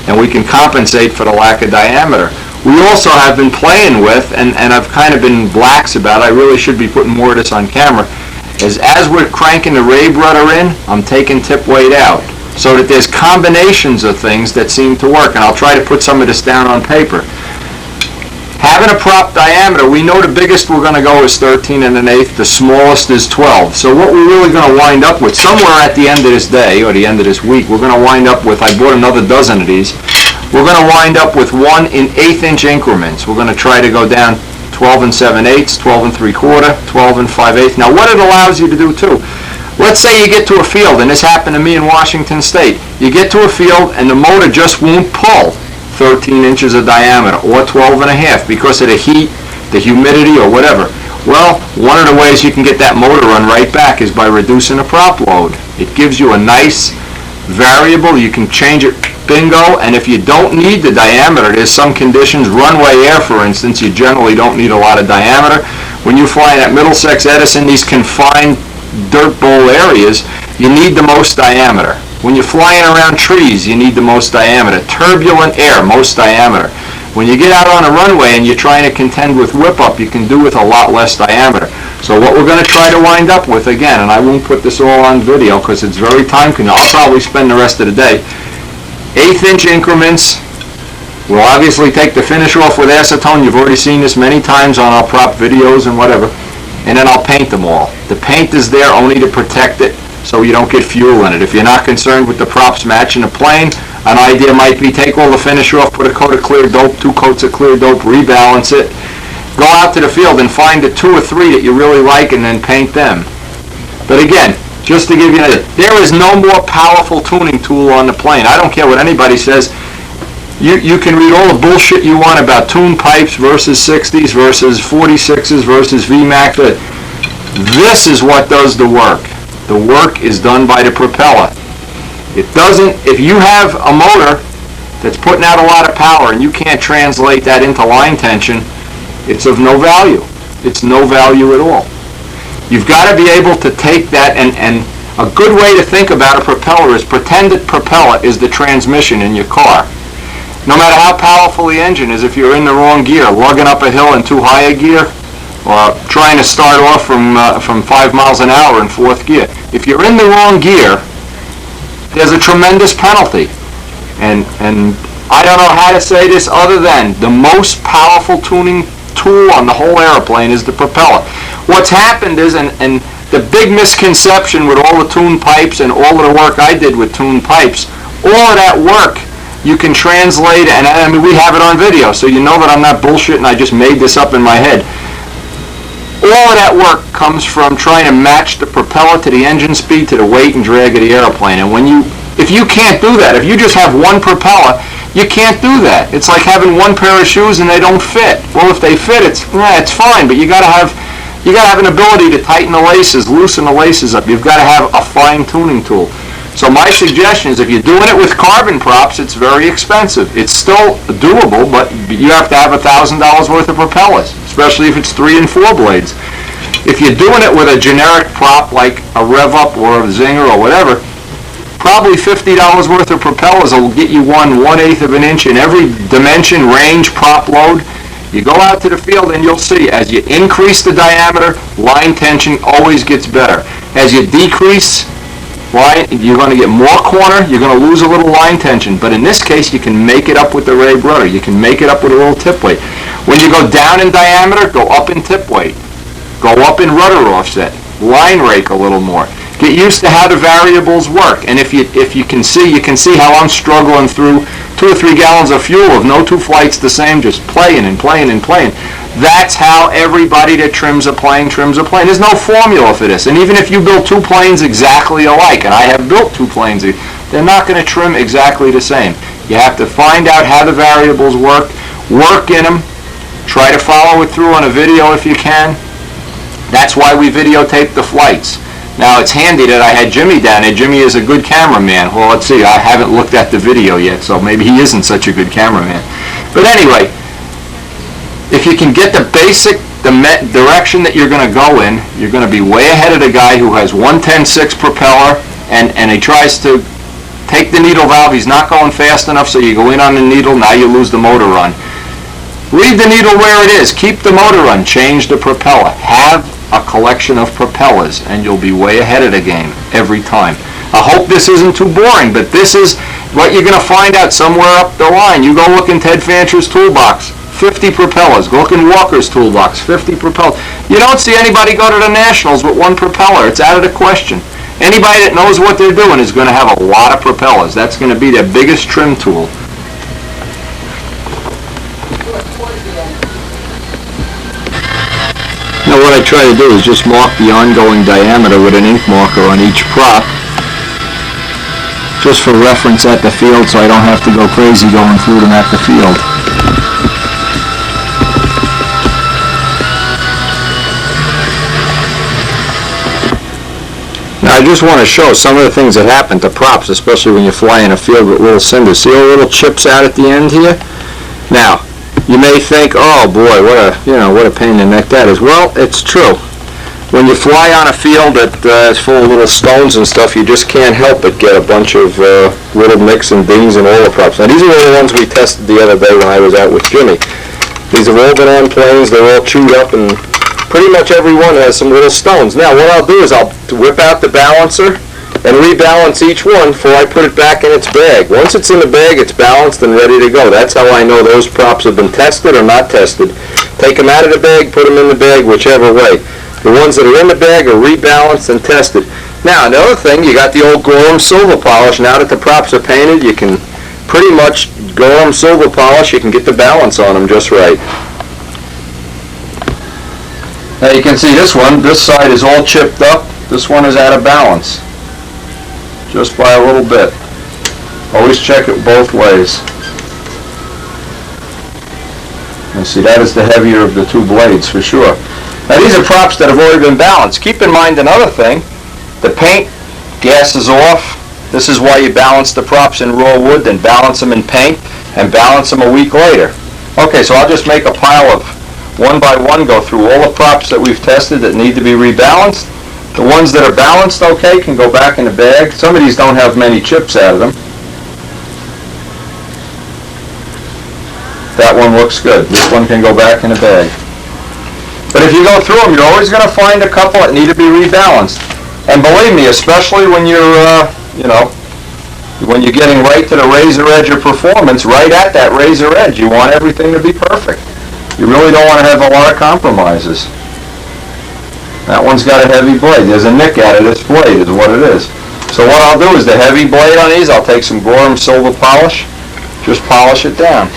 and we can compensate for the lack of diameter. We also have been playing with, and I've kind of been lax about it, I really should be putting more of this on camera, is as we're cranking the ray rudder in, I'm taking tip weight out, so that there's combinations of things that seem to work, and I'll try to put some of this down on paper. Having a prop diameter, we know the biggest we're going to go is 13 1/8, the smallest is 12. So what we're really going to wind up with, somewhere at the end of this day, or the end of this week, we're going to wind up with, I bought another dozen of these, we're going to wind up with 1 in 1/8 inch increments. We're going to try to go down 12 7/8, 12 3/4, 12 5/8. Now what it allows you to do too, let's say you get to a field, and this happened to me in Washington State, you get to a field and the motor just won't pull 13 inches of diameter or 12 1/2 because of the heat, the humidity, or whatever. Well, one of the ways you can get that motor run right back is by reducing the prop load. It gives you a nice variable. You can change it, bingo, and if you don't need the diameter, there's some conditions, runway air for instance, you generally don't need a lot of diameter. When you're flying at Middlesex, Edison, these confined dirt bowl areas, you need the most diameter. When you're flying around trees, you need the most diameter. Turbulent air, most diameter. When you get out on a runway and you're trying to contend with whip-up, you can do with a lot less diameter. So what we're going to try to wind up with, again, and I won't put this all on video because it's very time-consuming, I'll probably spend the rest of the day, 1/8 inch increments. We'll obviously take the finish off with acetone. You've already seen this many times on our prop videos and whatever. And then I'll paint them all. The paint is there only to protect it so you don't get fuel in it. If you're not concerned with the props matching the plane, an idea might be take all the finish off, put a coat of clear dope, 2 coats of clear dope, rebalance it, go out to the field and find the 2 or 3 that you really like and then paint them. But again, just to give you an idea, there is no more powerful tuning tool on the plane. I don't care what anybody says. You can read all the bullshit you want about tune pipes versus 60s versus 46s versus VMAX. This is what does the work. The work is done by the propeller. It doesn't, if you have a motor that's putting out a lot of power and you can't translate that into line tension, it's of no value. It's no value at all. You've got to be able to take that, and a good way to think about a propeller is pretend that propeller is the transmission in your car. No matter how powerful the engine is, if you're in the wrong gear, lugging up a hill in too high a gear, or trying to start off from 5 miles an hour in 4th gear, if you're in the wrong gear, there's a tremendous penalty. And I don't know how to say this other than the most powerful tuning tool on the whole airplane is the propeller. What's happened is, and the big misconception with all the tune pipes and all of the work I did with tune pipes, all of that work you can translate, and I mean we have it on video, so you know that I'm not bullshitting, I just made this up in my head. All of that work comes from trying to match the propeller to the engine speed to the weight and drag of the airplane. And if you can't do that, if you just have one propeller, you can't do that. It's like having one pair of shoes and they don't fit. Well, if they fit, it's fine, but you gotta have an ability to tighten the laces, loosen the laces up. You've got to have a fine-tuning tool. So my suggestion is, if you're doing it with carbon props, it's very expensive. It's still doable, but you have to have $1,000 worth of propellers, especially if it's 3 and 4 blades. If you're doing it with a generic prop like a Rev Up or a Zinger or whatever, probably $50 worth of propellers will get you 1/8 of an inch in every dimension, range, prop load. You go out to the field and you'll see, as you increase the diameter, line tension always gets better. As you decrease line, you're going to get more corner, you're going to lose a little line tension, but in this case you can make it up with the rave rudder. You can make it up with a little tip weight. When you go down in diameter, go up in tip weight. Go up in rudder offset. Line rake a little more. Get used to how the variables work. And if you can see how I'm struggling through 2 or 3 gallons of fuel with no 2 flights the same, just playing and playing and playing. That's how everybody that trims a plane trims a plane. There's no formula for this. And even if you build 2 planes exactly alike, and I have built 2 planes, they're not going to trim exactly the same. You have to find out how the variables work in them, try to follow it through on a video if you can. That's why we videotape the flights. Now, it's handy that I had Jimmy down there. Jimmy is a good cameraman. Well, let's see, I haven't looked at the video yet, so maybe he isn't such a good cameraman. But anyway, if you can get the basic direction that you're going to go in, you're going to be way ahead of the guy who has 110.6 propeller, and he tries to take the needle valve. He's not going fast enough, so you go in on the needle. Now you lose the motor run. Leave the needle where it is. Keep the motor run. Change the propeller. Have a collection of propellers, and you'll be way ahead of the game every time. I hope this isn't too boring, but this is what you're going to find out somewhere up the line. You go look in Ted Fancher's toolbox, 50 propellers. Go look in Walker's toolbox, 50 propellers. You don't see anybody go to the Nationals with 1 propeller. It's out of the question. Anybody that knows what they're doing is going to have a lot of propellers. That's going to be their biggest trim tool. Now what I try to do is just mark the ongoing diameter with an ink marker on each prop, just for reference at the field, so I don't have to go crazy going through them at the field. Now I just want to show some of the things that happen to props, especially when you fly in a field with little cinders. See all the little chips out at the end here? Now, you may think, oh boy, what a pain in the neck that is. Well, it's true. When you fly on a field that is full of little stones and stuff, you just can't help but get a bunch of little nicks and dings in all the props. Now, these are the ones we tested the other day when I was out with Jimmy. These have all been on planes. They're all chewed up, and pretty much every one has some little stones. Now, what I'll do is I'll whip out the balancer and rebalance each one before I put it back in its bag. Once it's in the bag, it's balanced and ready to go. That's how I know those props have been tested or not tested. Take them out of the bag, put them in the bag, whichever way. The ones that are in the bag are rebalanced and tested. Now, another thing, you got the old Gorham silver polish. Now that the props are painted, you can pretty much Gorham silver polish. You can get the balance on them just right. Now you can see this one, this side is all chipped up. This one is out of balance, just by a little bit. Always check it both ways. And see, that is the heavier of the 2 blades for sure. Now these are props that have already been balanced. Keep in mind another thing, the paint gases off. This is why you balance the props in raw wood, then balance them in paint, and balance them a week later. Okay, so I'll just make a pile of 1 by 1, go through all the props that we've tested that need to be rebalanced. The ones that are balanced okay can go back in the bag. Some of these don't have many chips out of them. That one looks good. This one can go back in the bag. But if you go through them, you're always going to find a couple that need to be rebalanced. And believe me, especially when you're, when you're getting right to the razor edge of performance, right at that razor edge, you want everything to be perfect. You really don't want to have a lot of compromises. That one's got a heavy blade. There's a nick out of this blade is what it is. So what I'll do is the heavy blade on these, I'll take some Gorham silver polish, just polish it down.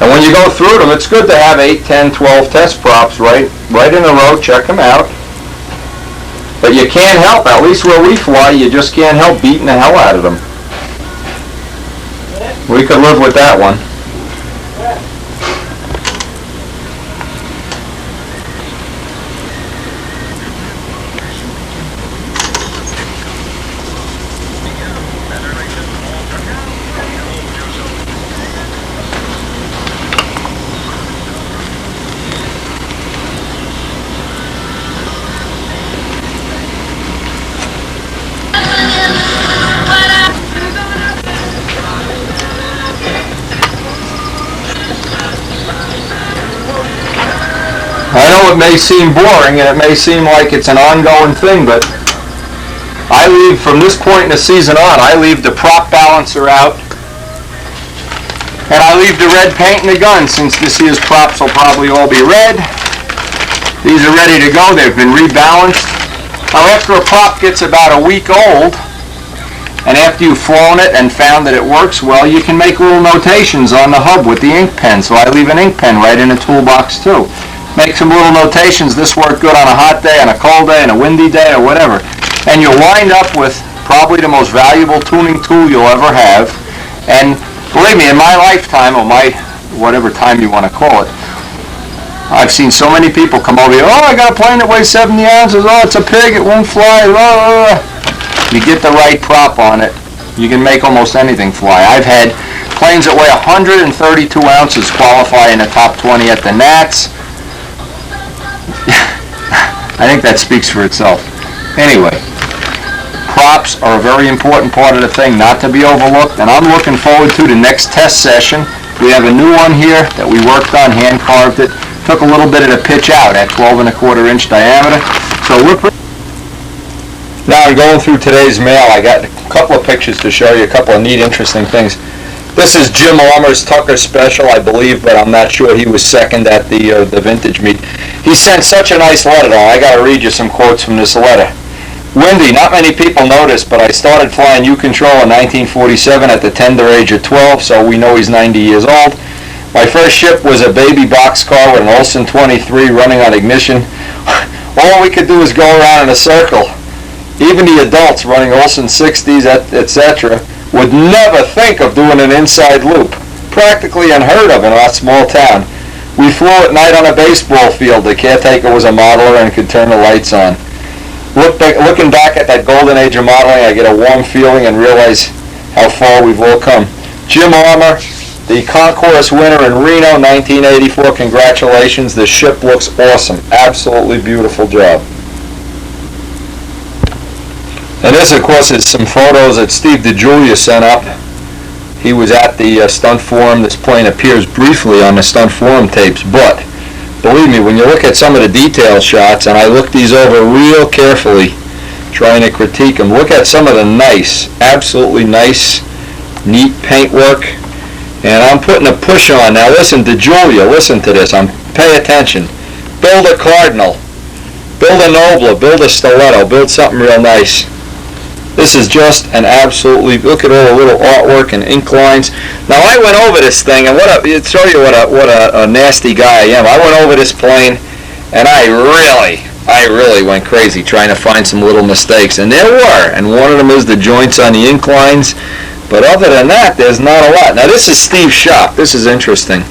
And when you go through them, it's good to have 8, 10, 12 test props right in a row. Check them out. But you can't help, at least where we fly, you just can't help beating the hell out of them. We could live with that one. I know it may seem boring and it may seem like it's an ongoing thing, but I leave, from this point in the season on, I leave the prop balancer out and I leave the red paint in the gun, since this year's props will probably all be red. These are ready to go. They've been rebalanced. Now after a prop gets about a week old, and after you've flown it and found that it works well, you can make little notations on the hub with the ink pen. So I leave an ink pen right in the toolbox too. Make some little notations. This worked good on a hot day, on a cold day, on a windy day, or whatever. And you'll wind up with probably the most valuable tuning tool you'll ever have. And believe me, in my lifetime, or my whatever time you want to call it, I've seen so many people come over here, oh, I got a plane that weighs 70 ounces, oh, it's a pig, it won't fly, blah, blah, blah. You get the right prop on it, you can make almost anything fly. I've had planes that weigh 132 ounces qualify in the top 20 at the Nats. I think that speaks for itself. Anyway, props are a very important part of the thing, not to be overlooked, and I'm looking forward to the next test session. We have a new one here that we worked on, hand carved it, took a little bit of the pitch out at 12¼ inch diameter. So now I'm going through today's mail. I got a couple of pictures to show you, a couple of neat, interesting things. This is Jim Armour's Tucker Special, I believe, but I'm not sure. He was second at the vintage meet. He sent such a nice letter, though. I got to read you some quotes from this letter. Windy, not many people notice, but I started flying U-Control in 1947 at the tender age of 12, so we know he's 90 years old. My first ship was a baby boxcar with an Olsen 23 running on ignition. All we could do was go around in a circle. Even the adults running Olsen 60s, etc., would never think of doing an inside loop. Practically unheard of in our small town. We flew at night on a baseball field. The caretaker was a modeler and could turn the lights on. Looking back at that golden age of modeling, I get a warm feeling and realize how far we've all come. Jim Armour, the concourse winner in Reno, 1984. Congratulations. The ship looks awesome. Absolutely beautiful job. And this, of course, is some photos that Steve DeJulia sent up. He was at the stunt forum. This plane appears briefly on the stunt forum tapes, but believe me, when you look at some of the detail shots, and I look these over real carefully, trying to critique them, look at some of the nice, absolutely nice, neat paintwork. And I'm putting a push on. Now listen, DeJulia, listen to this. Pay attention. Build a Cardinal. Build a Nobler. Build a Stiletto. Build something real nice. This is just an absolutely, look at all the little artwork and ink lines. Now I went over this thing, and it show you what a nasty guy I am. I went over this plane, and I really went crazy trying to find some little mistakes, and there were. And one of them is the joints on the ink lines. But other than that, there's not a lot. Now this is Steve's shop. This is interesting.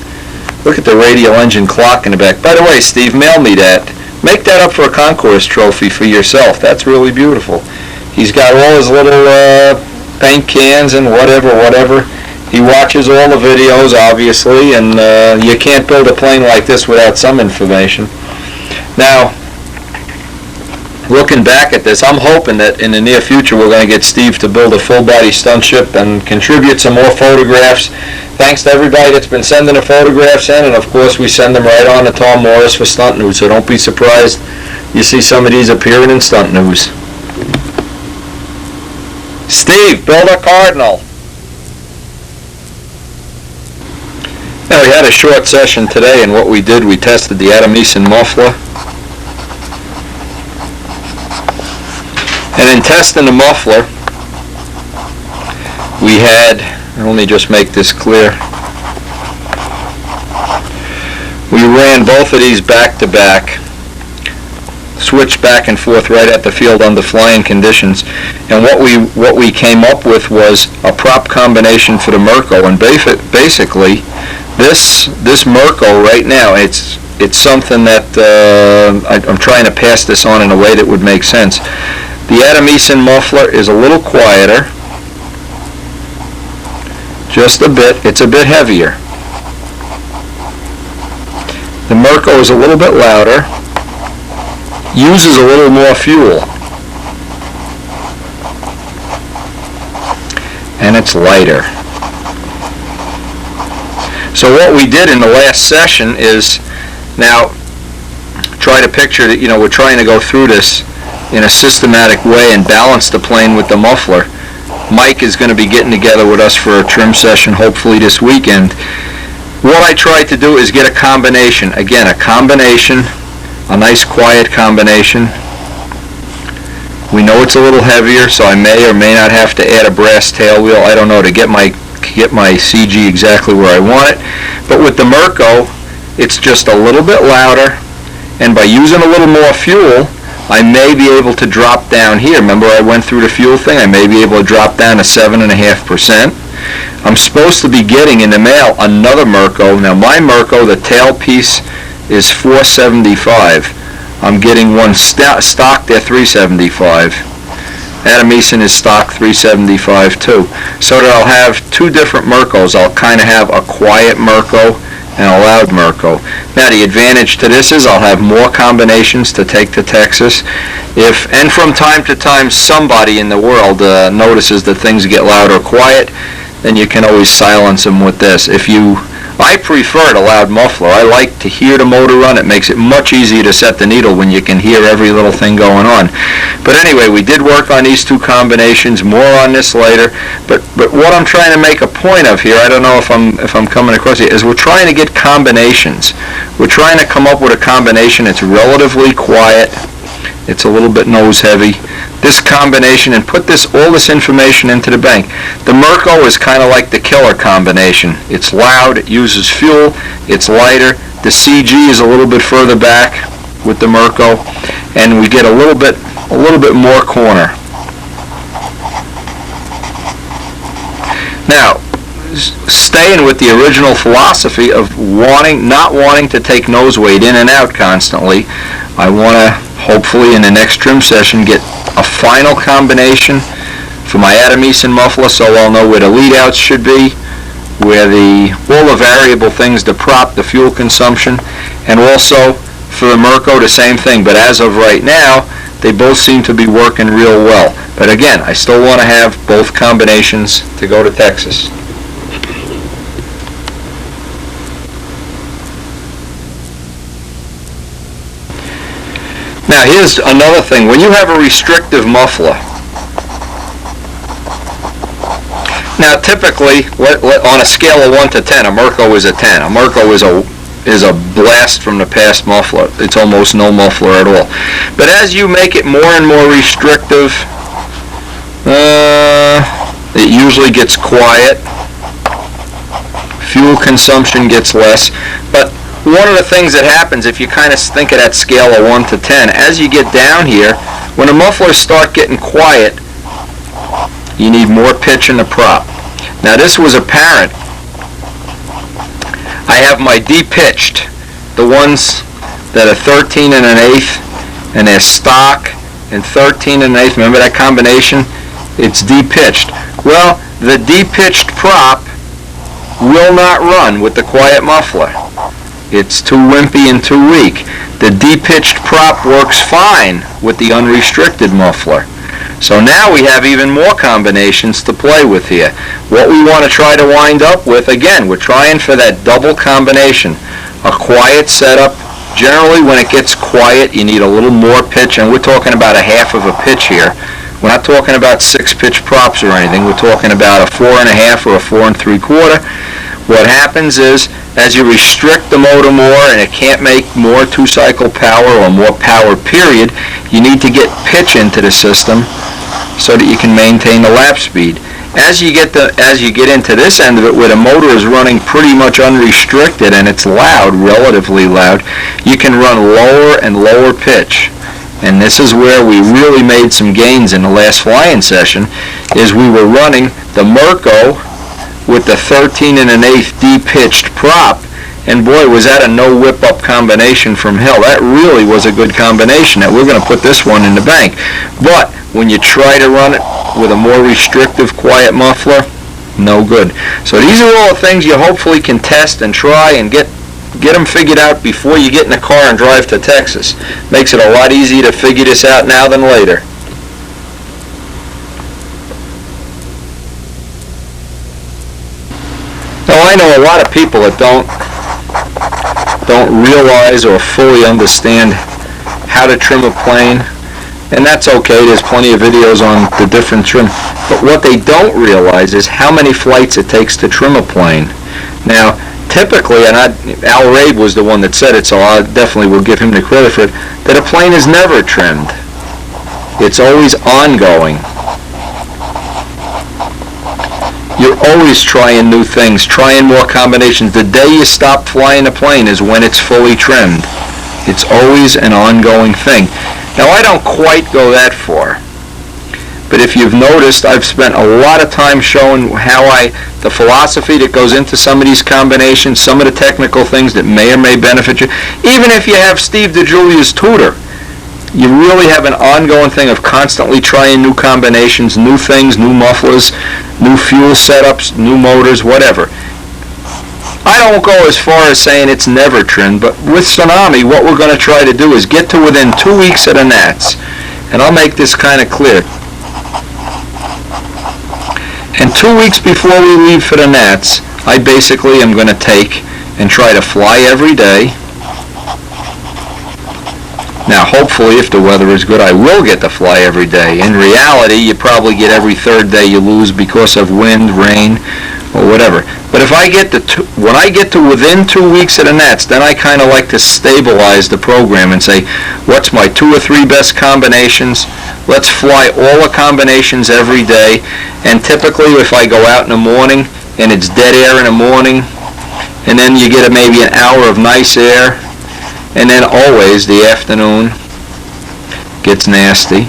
Look at the radial engine clock in the back. By the way, Steve, mail me that. Make that up for a concourse trophy for yourself. That's really beautiful. He's got all his little paint cans and whatever. He watches all the videos, obviously, and you can't build a plane like this without some information. Now, looking back at this, I'm hoping that in the near future we're going to get Steve to build a full-body stunt ship and contribute some more photographs. Thanks to everybody that's been sending the photographs in, and of course we send them right on to Tom Morris for Stunt News, so don't be surprised you see some of these appearing in Stunt News. Steve, build a Cardinal. Now we had a short session today, and what we did, we tested the Adamson muffler. And in testing the muffler, we had, let me just make this clear. We ran both of these back to back, switched back and forth right at the field under flying conditions, and what we came up with was a prop combination for the Merco. And basically, this Merco right now, it's something that I'm trying to pass this on in a way that would make sense. The Adamson muffler is a little quieter, just a bit. It's a bit heavier. The Merco is a little bit louder, uses a little more fuel, and it's lighter. So what we did in the last session is, now try to picture that, we're trying to go through this in a systematic way and balance the plane with the muffler. Mike is going to be getting together with us for a trim session hopefully this weekend. What I tried to do is get a combination. Again, a nice quiet combination. We know it's a little heavier, so I may or may not have to add a brass tail wheel, I don't know, to get my CG exactly where I want it. But with the Merco, it's just a little bit louder, and by using a little more fuel, I may be able to drop down here. Remember I went through the fuel thing? I may be able to drop down to 7.5%. I'm supposed to be getting in the mail another Merco. Now my Merco, the tail piece is $475. I'm getting one stocked at $375. Adamson is stock $375 too. So that I'll have two different Mercos. I'll kind of have a quiet Merco and a loud Merco. Now the advantage to this is I'll have more combinations to take to Texas. And from time to time somebody in the world notices that things get loud or quiet, then you can always silence them with this. I prefer the loud muffler. I like to hear the motor run. It makes it much easier to set the needle when you can hear every little thing going on. But anyway, we did work on these two combinations. More on this later. But what I'm trying to make a point of here, I don't know if I'm coming across here, is we're trying to get combinations. We're trying to come up with a combination that's relatively quiet. It's a little bit nose heavy. This combination, and put all this information into the bank. The Merco is kind of like the killer combination. It's loud, it uses fuel, it's lighter. The CG is a little bit further back with the Merco, and we get a little bit more corner. Now, staying with the original philosophy of not wanting to take nose weight in and out constantly, I want to hopefully in the next trim session get a final combination for my Adamson muffler, so I'll know where the lead outs should be, where all the variable things, the prop, the fuel consumption, and also for the Merco the same thing. But as of right now, they both seem to be working real well. But again, I still want to have both combinations to go to Texas. Now here's another thing. When you have a restrictive muffler, now typically on a scale of 1 to 10, a Merco is a 10. A Merco is a blast from the past muffler. It's almost no muffler at all. But as you make it more and more restrictive, it usually gets quiet. Fuel consumption gets less. But one of the things that happens if you kind of think of that scale of 1 to 10, as you get down here, when the mufflers start getting quiet, you need more pitch in the prop. Now this was apparent. I have my de-pitched, the ones that are 13 and an eighth, and they're stock, and 13 and an eighth. Remember that combination? It's de-pitched. Well, the de-pitched prop will not run with the quiet muffler. It's too wimpy and too weak. The de-pitched prop works fine with the unrestricted muffler. So now we have even more combinations to play with here. What we want to try to wind up with, again, we're trying for that double combination. A quiet setup. Generally, when it gets quiet, you need a little more pitch, and we're talking about a half of a pitch here. We're not talking about 6-pitch props or anything. We're talking about a 4.5 or a 4 3/4. What happens is, as you restrict the motor more and it can't make more 2-cycle power or more power period, you need to get pitch into the system so that you can maintain the lap speed. As you get into this end of it, where the motor is running pretty much unrestricted and it's loud, relatively loud, you can run lower and lower pitch. And this is where we really made some gains in the last flying session, is we were running the Mirko with the 13 1/8 D-pitched prop, and boy, was that a no whip-up combination from hell. That really was a good combination. That we're going to put this one in the bank. But when you try to run it with a more restrictive, quiet muffler, no good. So these are all the things you hopefully can test and try and get them figured out before you get in the car and drive to Texas. Makes it a lot easier to figure this out now than later. Now I know a lot of people that don't realize or fully understand how to trim a plane, and that's okay. There's plenty of videos on the different trim. But what they don't realize is how many flights it takes to trim a plane. Now, typically, and Al Rabe was the one that said it, so I definitely will give him the credit for it, that a plane is never trimmed. It's always ongoing. You're always trying new things, trying more combinations. The day you stop flying a plane is when it's fully trimmed. It's always an ongoing thing. Now, I don't quite go that far, but if you've noticed, I've spent a lot of time showing how the philosophy that goes into some of these combinations, some of the technical things that may or may benefit you. Even if you have Steve DeJulia's tutor, you really have an ongoing thing of constantly trying new combinations, new things, new mufflers, new fuel setups, new motors, whatever. I don't go as far as saying it's never trimmed, but with Tsunami, what we're going to try to do is get to within 2 weeks of the Nats. And I'll make this kind of clear. And 2 weeks before we leave for the Nats, I basically am going to take and try to fly every day. Now, hopefully, if the weather is good, I will get to fly every day. In reality, you probably get every third day you lose because of wind, rain, or whatever. But if I get when I get to within 2 weeks of the Nats, then I kind of like to stabilize the program and say, what's my 2 or 3 best combinations? Let's fly all the combinations every day. And typically, if I go out in the morning and it's dead air in the morning, and then you get maybe an hour of nice air, and then always the afternoon gets nasty.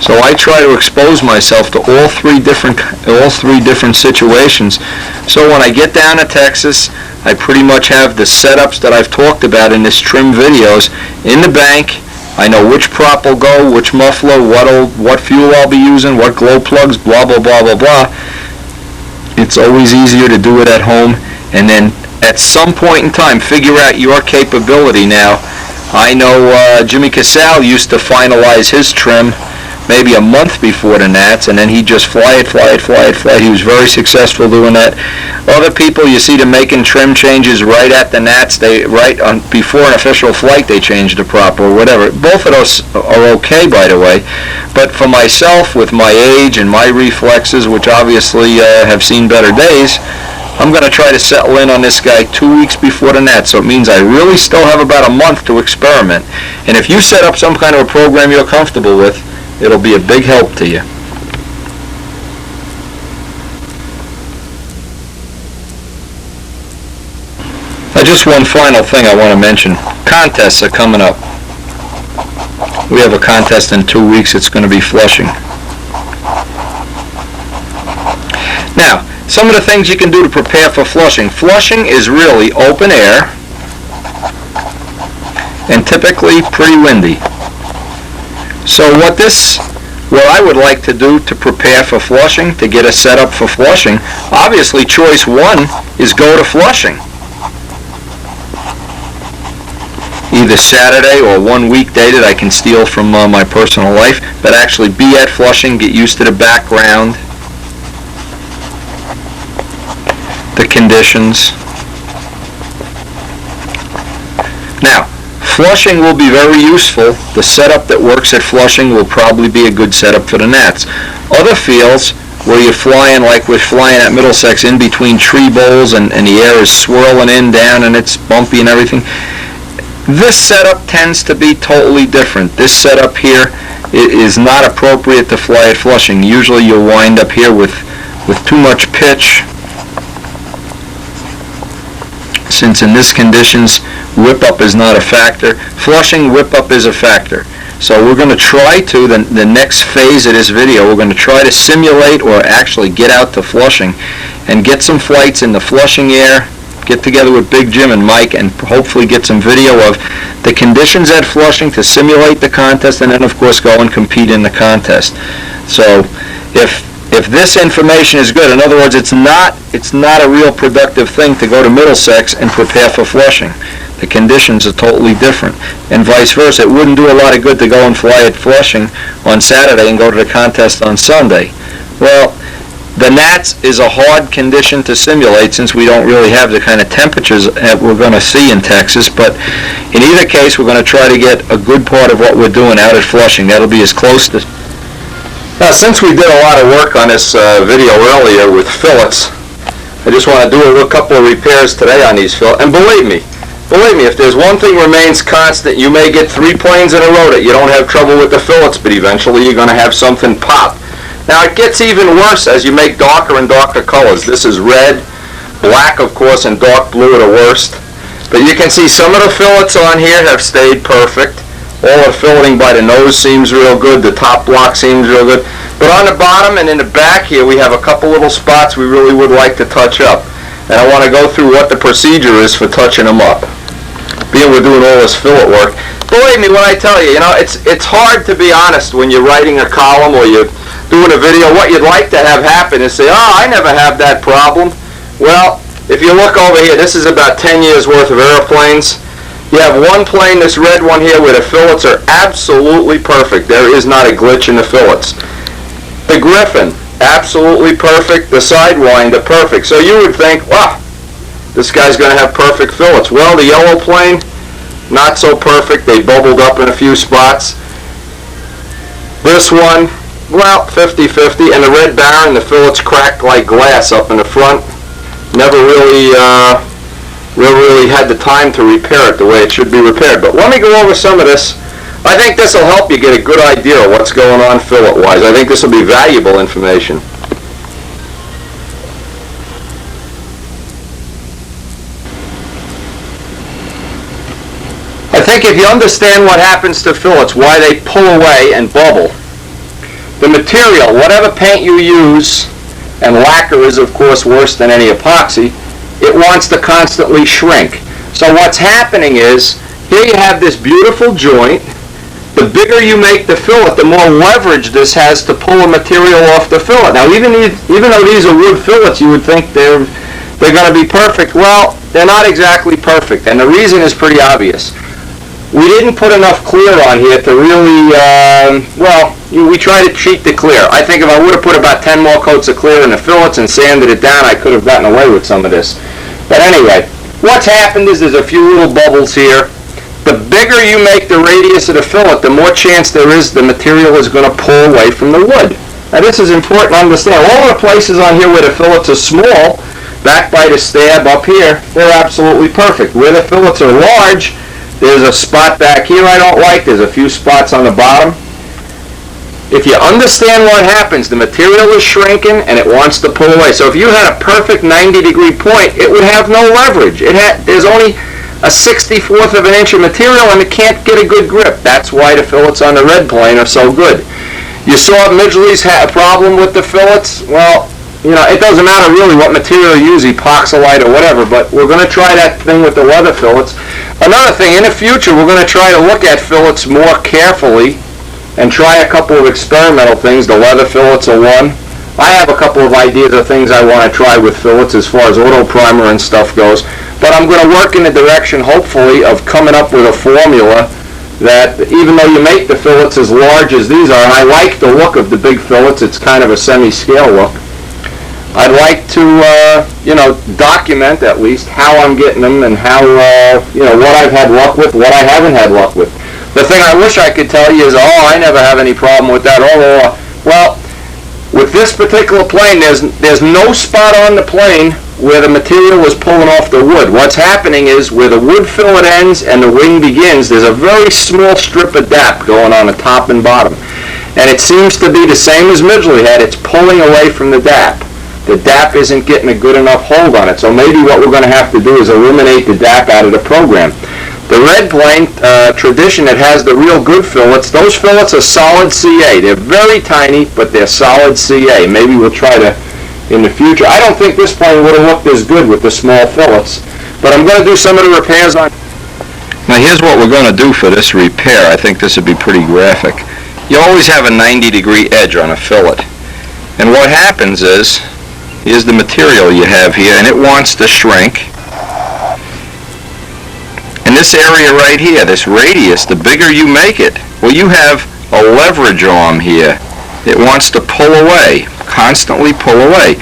So I try to expose myself to all three different situations. So when I get down to Texas, I pretty much have the setups that I've talked about in this trim videos in the bank. I know which prop will go, which muffler, what fuel I'll be using, what glow plugs, blah blah blah blah blah. It's always easier to do it at home, and then at some point in time, figure out your capability. Now, I know Jimmy Casale used to finalize his trim maybe a month before the Nats, and then he'd just fly it. He was very successful doing that. Other people, you see them making trim changes right at the Nats. Before an official flight, they change the prop or whatever. Both of those are okay, by the way. But for myself, with my age and my reflexes, which obviously have seen better days, I'm going to try to settle in on this guy 2 weeks before the Nats, so it means I really still have about a month to experiment. And if you set up some kind of a program you're comfortable with, it'll be a big help to you. Now, just one final thing I want to mention. Contests are coming up. We have a contest in 2 weeks. It's going to be Flushing. Now, some of the things you can do to prepare for Flushing. Flushing is really open air and typically pretty windy. So what I would like to do to prepare for Flushing, to get a setup for Flushing, obviously choice one is go to Flushing. Either Saturday or one weekday that I can steal from my personal life, but actually be at Flushing, get used to the background, the conditions. Now, Flushing will be very useful. The setup that works at Flushing will probably be a good setup for the Nats. Other fields where you're flying, like we're flying at Middlesex, in between tree boles and the air is swirling in, down, and it's bumpy and everything, this setup tends to be totally different. This setup here is not appropriate to fly at Flushing. Usually you'll wind up here with with too much pitch, since in this conditions whip up is not a factor. Flushing whip up is a factor. So we're going to try to, the next phase of this video, we're going to try to simulate or actually get out to flushing and get some flights in the flushing air, get together with Big Jim and Mike, and hopefully get some video of the conditions at flushing to simulate the contest, and then of course go and compete in the contest. So if this information is good, in other words, it's not a real productive thing to go to Middlesex and prepare for flushing. The conditions are totally different, and vice versa. It wouldn't do a lot of good to go and fly at Flushing on Saturday and go to the contest on Sunday. Well, the Nats is a hard condition to simulate since we don't really have the kind of temperatures that we're going to see in Texas, but in either case we're going to try to get a good part of what we're doing out at Flushing. That'll be as close to... Now, since we did a lot of work on this video earlier with fillets, I just want to do a couple of repairs today on these fillets, and believe me, if there's one thing remains constant, you may get 3 planes in a row that you don't have trouble with the fillets, but eventually you're going to have something pop. Now it gets even worse as you make darker and darker colors. This is red, black of course, and dark blue are the worst. But you can see some of the fillets on here have stayed perfect. All the filleting by the nose seems real good, the top block seems real good. But on the bottom and in the back here we have a couple little spots we really would like to touch up. And I want to go through what the procedure is for touching them up. Being we're doing all this fillet work, believe me when I tell you, it's hard to be honest when you're writing a column or you're doing a video. What you'd like to have happen is say, oh, I never have that problem. Well, if you look over here, this is about 10 years worth of airplanes. You have one plane, this red one here, where the fillets are absolutely perfect. There is not a glitch in the fillets. The Griffin, absolutely perfect. The Sidewinder, perfect. So you would think, wow, this guy's going to have perfect fillets. Well, the yellow plane, not so perfect. They bubbled up in a few spots. This one, well, 50-50. And the Red Baron, the fillets cracked like glass up in the front. Never really had the time to repair it the way it should be repaired. But let me go over some of this. I think this will help you get a good idea of what's going on fillet-wise. I think this will be valuable information. I think if you understand what happens to fillets, why they pull away and bubble, the material, whatever paint you use, and lacquer is of course worse than any epoxy, it wants to constantly shrink. So what's happening is, here you have this beautiful joint. The bigger you make the fillet, the more leverage this has to pull a material off the fillet. Now even though these are wood fillets, you would think they're going to be perfect. Well, they're not exactly perfect, and the reason is pretty obvious. We didn't put enough clear on here to really, we try to cheat the clear. I think if I would have put about 10 more coats of clear in the fillets and sanded it down, I could have gotten away with some of this. But anyway, what's happened is there's a few little bubbles here. The bigger you make the radius of the fillet, the more chance there is the material is going to pull away from the wood. Now this is important to understand. All the places on here where the fillets are small, back by the stab up here, they're absolutely perfect. Where the fillets are large, there's a spot back here I don't like. There's a few spots on the bottom. If you understand what happens, the material is shrinking and it wants to pull away. So if you had a perfect 90-degree point, it would have no leverage. There's only a 64th of an inch of material and it can't get a good grip. That's why the fillets on the red plane are so good. You saw Midgley's had a problem with the fillets. Well, it doesn't matter really what material you use, epoxylite or whatever, but we're going to try that thing with the leather fillets. Another thing, in the future, we're going to try to look at fillets more carefully and try a couple of experimental things. The leather fillets are one. I have a couple of ideas of things I want to try with fillets as far as auto primer and stuff goes, but I'm going to work in the direction, hopefully, of coming up with a formula that, even though you make the fillets as large as these are, and I like the look of the big fillets, it's kind of a semi-scale look, I'd like to, document at least how I'm getting them and how, what I've had luck with, what I haven't had luck with. The thing I wish I could tell you is, I never have any problem with that. Well, with this particular plane, there's no spot on the plane where the material is pulling off the wood. What's happening is, where the wood fillet ends and the wing begins, there's a very small strip of dap going on the top and bottom. And it seems to be the same as Midgley had. It's pulling away from the dap. the DAP isn't getting a good enough hold on it. So maybe what we're going to have to do is eliminate the DAP out of the program. The red plane tradition that has the real good fillets, those fillets are solid CA. They're very tiny, but they're solid CA. Maybe we'll try to in the future. I don't think this plane would have looked as good with the small fillets, but I'm going to do some of the repairs on. Now here's what we're going to do for this repair. I think this would be pretty graphic. You always have a 90-degree edge on a fillet. And what happens is, here's the material you have here, and it wants to shrink. And this area right here, this radius, the bigger you make it, well, you have a leverage arm here. It wants to pull away, constantly pull away.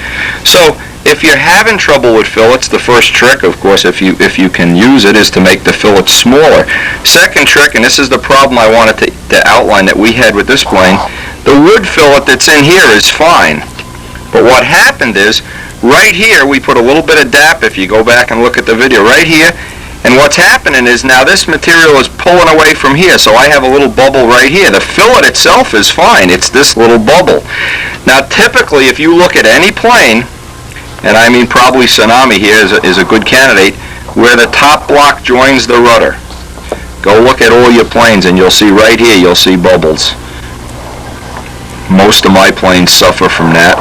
So if you're having trouble with fillets, the first trick, of course, if you can use it, is to make the fillet smaller. Second trick, and this is the problem I wanted to outline that we had with this plane, the wood fillet that's in here is fine. But what happened is, right here, we put a little bit of DAP, if you go back and look at the video, right here, and what's happening is now this material is pulling away from here, so I have a little bubble right here. The fillet itself is fine, it's this little bubble. Now typically, if you look at any plane, and I mean probably Tsunami here is a good candidate, where the top block joins the rudder. Go look at all your planes and you'll see right here, you'll see bubbles. Most of my planes suffer from that.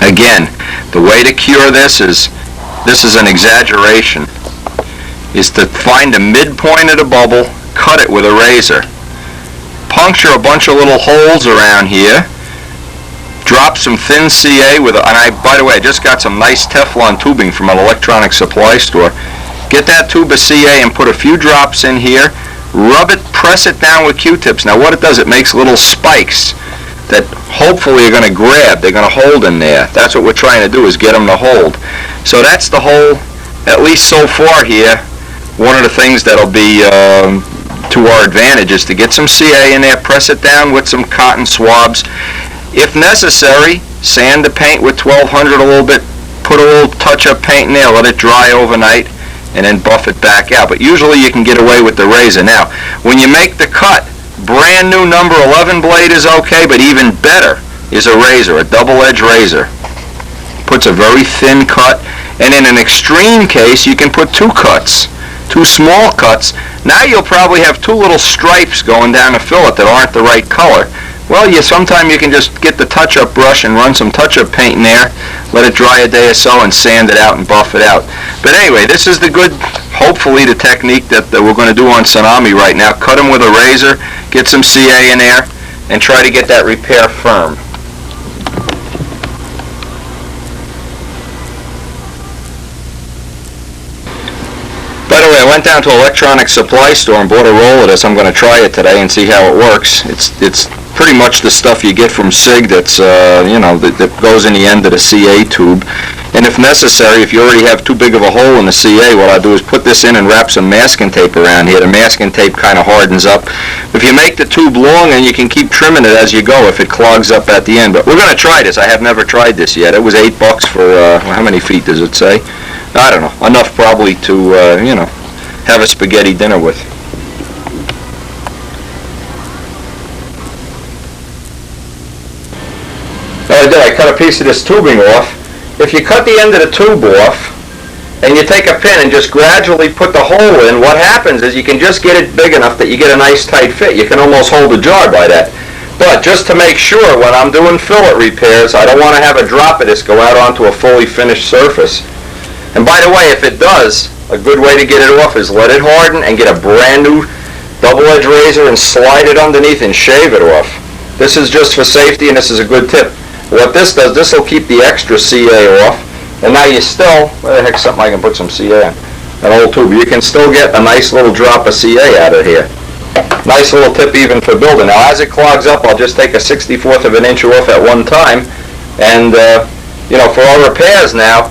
Again, the way to cure this is an exaggeration, is to find the midpoint of the bubble, cut it with a razor. Puncture a bunch of little holes around here, drop some thin CA with, by the way, I just got some nice Teflon tubing from an electronic supply store. Get that tube of CA and put a few drops in here, rub it, press it down with Q-tips. Now what it does, it makes little spikes that hopefully are going to grab, they're going to hold in there. That's what we're trying to do, is get them to hold. So that's the whole, at least so far here, one of the things that'll be to our advantage is to get some CA in there, press it down with some cotton swabs. If necessary, sand the paint with 1200 a little bit, put a little touch-up paint in there, let it dry overnight, and then buff it back out. But usually you can get away with the razor. Now, when you make the cut, brand new number 11 blade is okay, but even better is a razor, a double-edged razor. Puts a very thin cut, and in an extreme case, you can put two cuts, two small cuts. Now you'll probably have two little stripes going down a fillet that aren't the right color. Well, sometime you can just get the touch-up brush and run some touch-up paint in there, let it dry a day or so, and sand it out and buff it out. But anyway, this is the good, hopefully, the technique that we're going to do on Tsunami right now. Cut them with a razor, get some CA in there, and try to get that repair firm. By the way, I went down to an electronic supply store and bought a roll of this. I'm going to try it today and see how it works. It's pretty much the stuff you get from SIG that's, that goes in the end of the CA tube. And if necessary, if you already have too big of a hole in the CA, what I'll do is put this in and wrap some masking tape around here. The masking tape kind of hardens up. If you make the tube long, then you can keep trimming it as you go if it clogs up at the end. But we're going to try this. I have never tried this yet. It was $8 for, how many feet does it say? I don't know. Enough probably to, have a spaghetti dinner with. I cut a piece of this tubing off. If you cut the end of the tube off and you take a pin and just gradually put the hole in, what happens is you can just get it big enough that you get a nice tight fit. You can almost hold a jar by that. But just to make sure, when I'm doing fillet repairs, I don't want to have a drop of this go out onto a fully finished surface. And by the way, if it does, a good way to get it off is let it harden and get a brand new double-edged razor and slide it underneath and shave it off. This is just for safety, and this is a good tip. What this does, this will keep the extra CA off, and now you still, where the heck's something I can put some CA in? An old tube. You can still get a nice little drop of CA out of here. Nice little tip even for building. Now as it clogs up, I'll just take a 1/64 of an inch off at one time, and for our repairs now,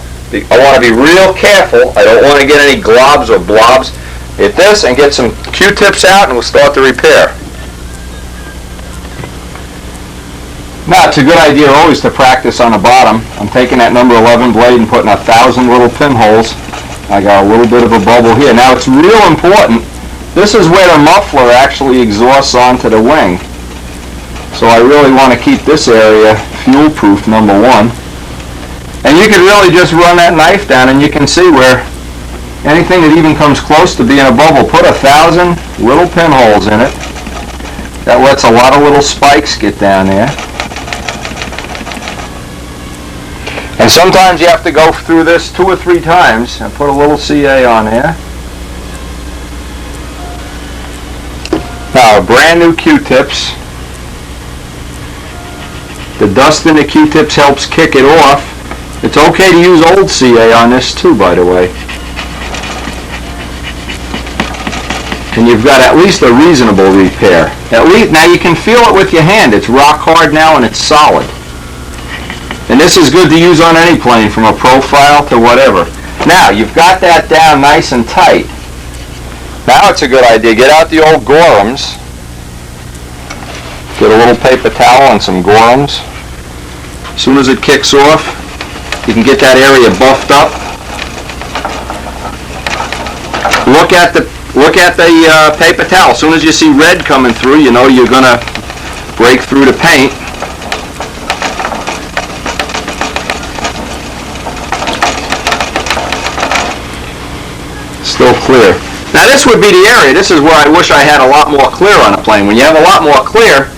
I want to be real careful. I don't want to get any globs or blobs. Hit this and get some Q-tips out and we'll start the repair. Now it's a good idea always to practice on the bottom. I'm taking that number 11 blade and putting 1,000 little pinholes. I got a little bit of a bubble here. Now it's real important. This is where the muffler actually exhausts onto the wing. So I really want to keep this area fuel-proof, number one. And you can really just run that knife down and you can see where anything that even comes close to being a bubble, put 1,000 little pinholes in it. That lets a lot of little spikes get down there. And sometimes you have to go through this 2 or 3 times and put a little CA on there. Now, brand new Q-tips. The dust in the Q-tips helps kick it off. It's okay to use old CA on this too, by the way. And you've got at least a reasonable repair. At least now you can feel it with your hand. It's rock hard now and it's solid. And this is good to use on any plane, from a profile to whatever. Now you've got that down nice and tight. Now it's a good idea. Get out the old Gorhams. Get a little paper towel and some Gorhams. As soon as it kicks off, you can get that area buffed up. Look at the paper towel. As soon as you see red coming through, you know you're gonna break through the paint. Still clear. Now this would be the area. This is where I wish I had a lot more clear on a plane. When you have a lot more clear,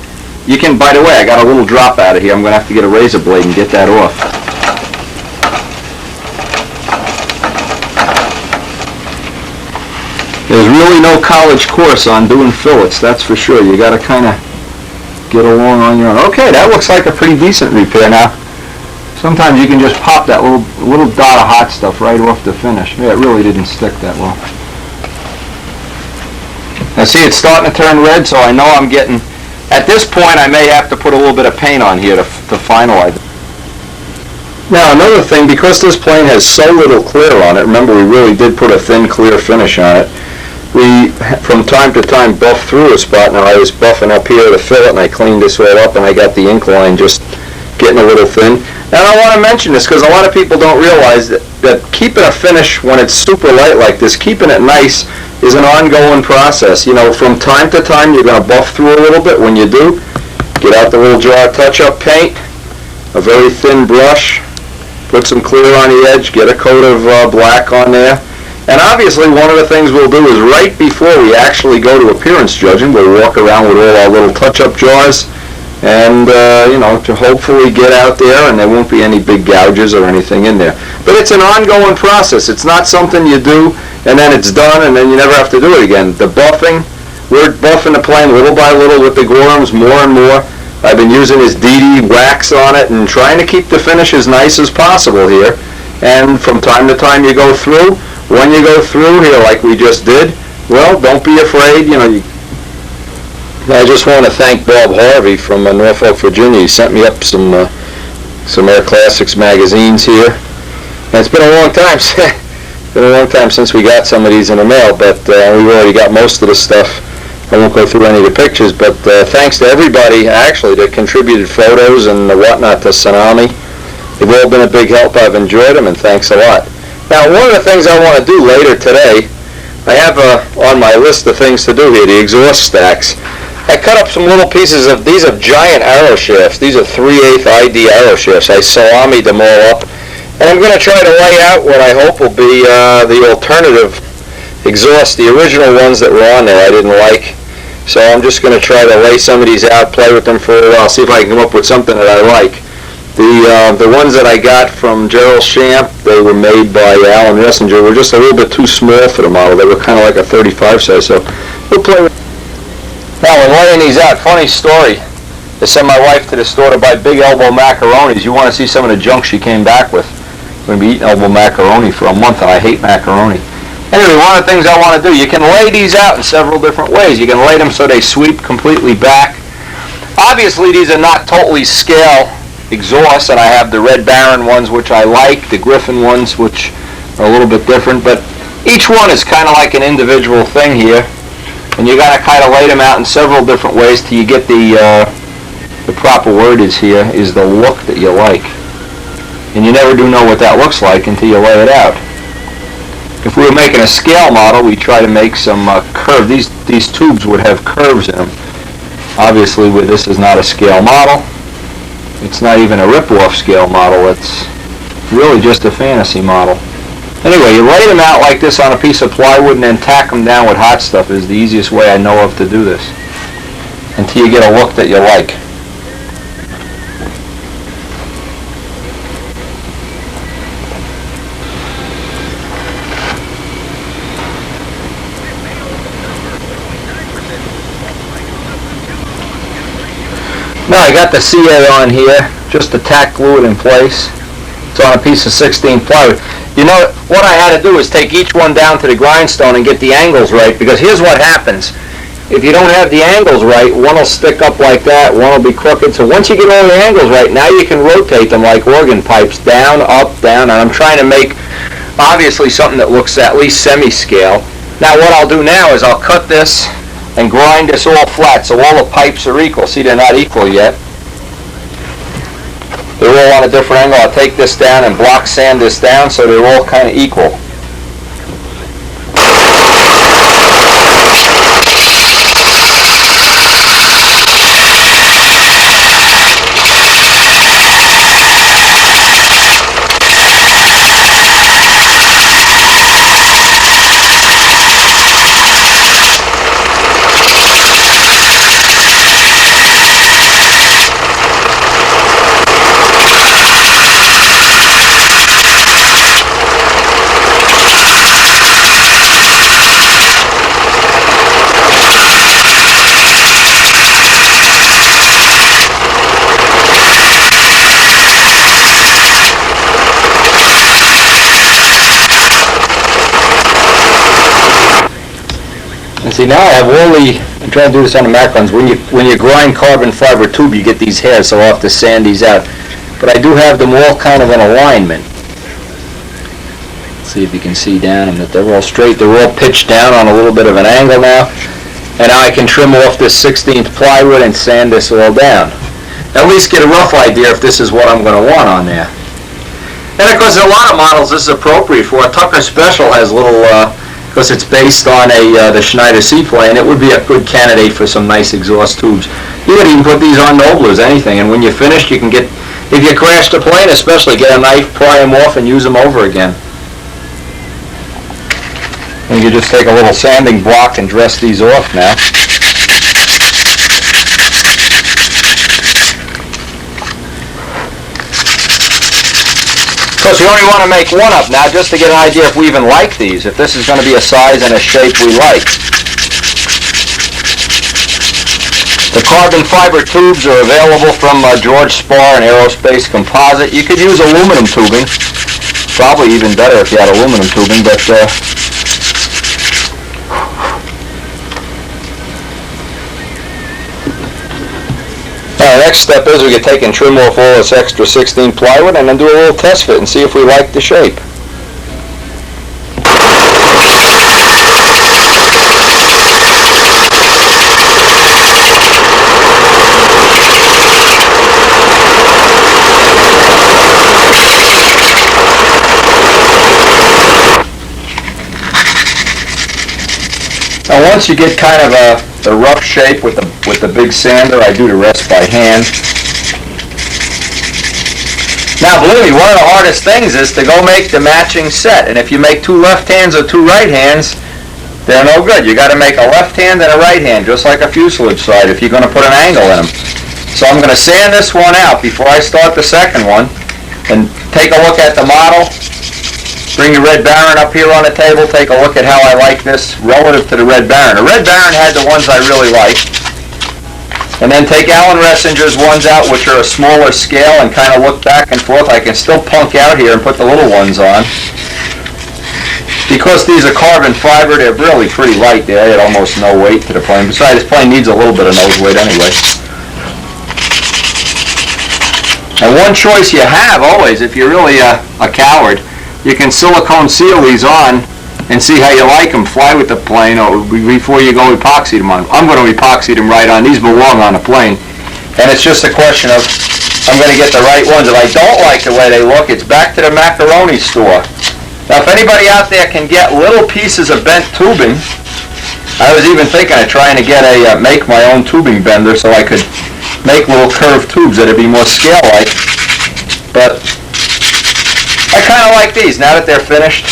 you can, by the way, I got a little drop out of here. I'm going to have to get a razor blade and get that off. There's really no college course on doing fillets, that's for sure. You got to kind of get along on your own. Okay, that looks like a pretty decent repair now. Sometimes you can just pop that little dot of hot stuff right off the finish. Yeah, it really didn't stick that well. Now see, it's starting to turn red, so I know I'm getting... At this point, I may have to put a little bit of paint on here to finalize it. Now, another thing, because this plane has so little clear on it, remember we really did put a thin, clear finish on it, we, from time to time, buff through a spot. Now, I was buffing up here the fillet, and I cleaned this all up, and I got the ink line just getting a little thin. And I want to mention this, because a lot of people don't realize that keeping a finish when it's super light like this, keeping it nice, is an ongoing process. You know, from time to time you're going to buff through a little bit. When you do, get out the little jar of touch-up paint, a very thin brush, put some clear on the edge, get a coat of black on there. And obviously one of the things we'll do is right before we actually go to appearance judging, we'll walk around with all our little touch-up jars and, you know, to hopefully get out there and there won't be any big gouges or anything in there. But it's an ongoing process. It's not something you do and then it's done and then you never have to do it again. The buffing, we're buffing the plane little by little with the Gorhams more and more. I've been using this DD wax on it and trying to keep the finish as nice as possible here. And from time to time you go through. When you go through here like we just did, well, don't be afraid. You know, I just want to thank Bob Harvey from Norfolk, Virginia. He sent me up some Air Classics magazines here. And it's been a long time. Been a long time since we got some of these in the mail, but we've already got most of the stuff. I won't go through any of the pictures, but thanks to everybody, actually, that contributed photos and whatnot to Tsunami. They've all been a big help. I've enjoyed them, and thanks a lot. Now, one of the things I want to do later today, I have on my list of things to do here, the exhaust stacks. I cut up some little pieces of, these are giant arrow shafts. These are 3/8 ID arrow shafts. I salamied them all up. And I'm going to try to lay out what I hope will be the alternative exhaust. The original ones that were on there I didn't like. So I'm just going to try to lay some of these out, play with them for a while, see if I can come up with something that I like. The ones that I got from Gerald Champ, they were made by Alan Ressinger, were just a little bit too small for the model. They were kind of like a 35 size, so we'll play with. Now, when laying these out, funny story. I sent my wife to the store to buy big elbow macaronis. You want to see some of the junk she came back with. I'm going to be eating elbow macaroni for a month, and I hate macaroni. Anyway, one of the things I want to do, you can lay these out in several different ways. You can lay them so they sweep completely back. Obviously, these are not totally scale exhausts, and I have the Red Baron ones, which I like, the Griffin ones, which are a little bit different, but each one is kind of like an individual thing here, and you got to kind of lay them out in several different ways till you get the proper word is here, is the look that you like. And you never do know what that looks like until you lay it out. If we were making a scale model, we try to make some curve. These tubes would have curves in them. Obviously, this is not a scale model. It's not even a rip-off scale model. It's really just a fantasy model. Anyway, you lay them out like this on a piece of plywood and then tack them down with hot stuff is the easiest way I know of to do this, until you get a look that you like. Now I got the CA on here, just to tack glue it in place. It's on a piece of 16 plywood. You know, what I had to do is take each one down to the grindstone and get the angles right, because here's what happens. If you don't have the angles right, one will stick up like that, one will be crooked. So once you get all the angles right, now you can rotate them like organ pipes, down, up, down, and I'm trying to make, obviously, something that looks at least semi-scale. Now what I'll do now is I'll cut this and grind this all flat so all the pipes are equal. See, they're not equal yet. They're all on a different angle. I'll take this down and block sand this down so they're all kind of equal. And see, now I have all the, I'm trying to do this on the Macrons, when you grind carbon fiber tube, you get these hairs, so I'll have to sand these out. But I do have them all kind of in alignment. See if you can see down them, that they're all straight, they're all pitched down on a little bit of an angle now. And now I can trim off this 16th plywood and sand this all down. At least get a rough idea if this is what I'm going to want on there. And of course, a lot of models this is appropriate for. A Tucker Special has little, because it's based on the Schneider seaplane, it would be a good candidate for some nice exhaust tubes. You could even put these on Noblers, anything, and when you're finished, you can get, if you crash the plane especially, get a knife, pry them off, and use them over again. And you just take a little sanding block and dress these off now. Of course, you only want to make one up now just to get an idea if we even like these, if this is going to be a size and a shape we like. The carbon fiber tubes are available from George Spar and Aerospace Composite. You could use aluminum tubing, probably even better if you had aluminum tubing, but next step is we can take and trim off all this extra 16 plywood and then do a little test fit and see if we like the shape. Now once you get kind of the rough shape with the big sander, I do the rest by hand. Now believe me, one of the hardest things is to go make the matching set, and if you make two left hands or two right hands, they're no good. You got to make a left hand and a right hand, just like a fuselage side, if you're going to put an angle in them. So I'm going to sand this one out before I start the second one, and take a look at the model. Bring the Red Baron up here on the table, take a look at how I like this relative to the Red Baron. The Red Baron had the ones I really like. And then take Alan Ressinger's ones out, which are a smaller scale, and kind of look back and forth. I can still punk out here and put the little ones on. Because these are carbon fiber, they're really pretty light. They add almost no weight to the plane. Besides, this plane needs a little bit of nose weight anyway. And one choice you have always, if you're really a coward, you can silicone seal these on and see how you like them. Fly with the plane before you go epoxy them on. I'm going to epoxy them right on. These belong on the plane. And it's just a question of, I'm going to get the right ones. If I don't like the way they look, it's back to the macaroni store. Now if anybody out there can get little pieces of bent tubing, I was even thinking of trying to get make my own tubing bender so I could make little curved tubes that'd be more scale-like. But like these, now that they're finished.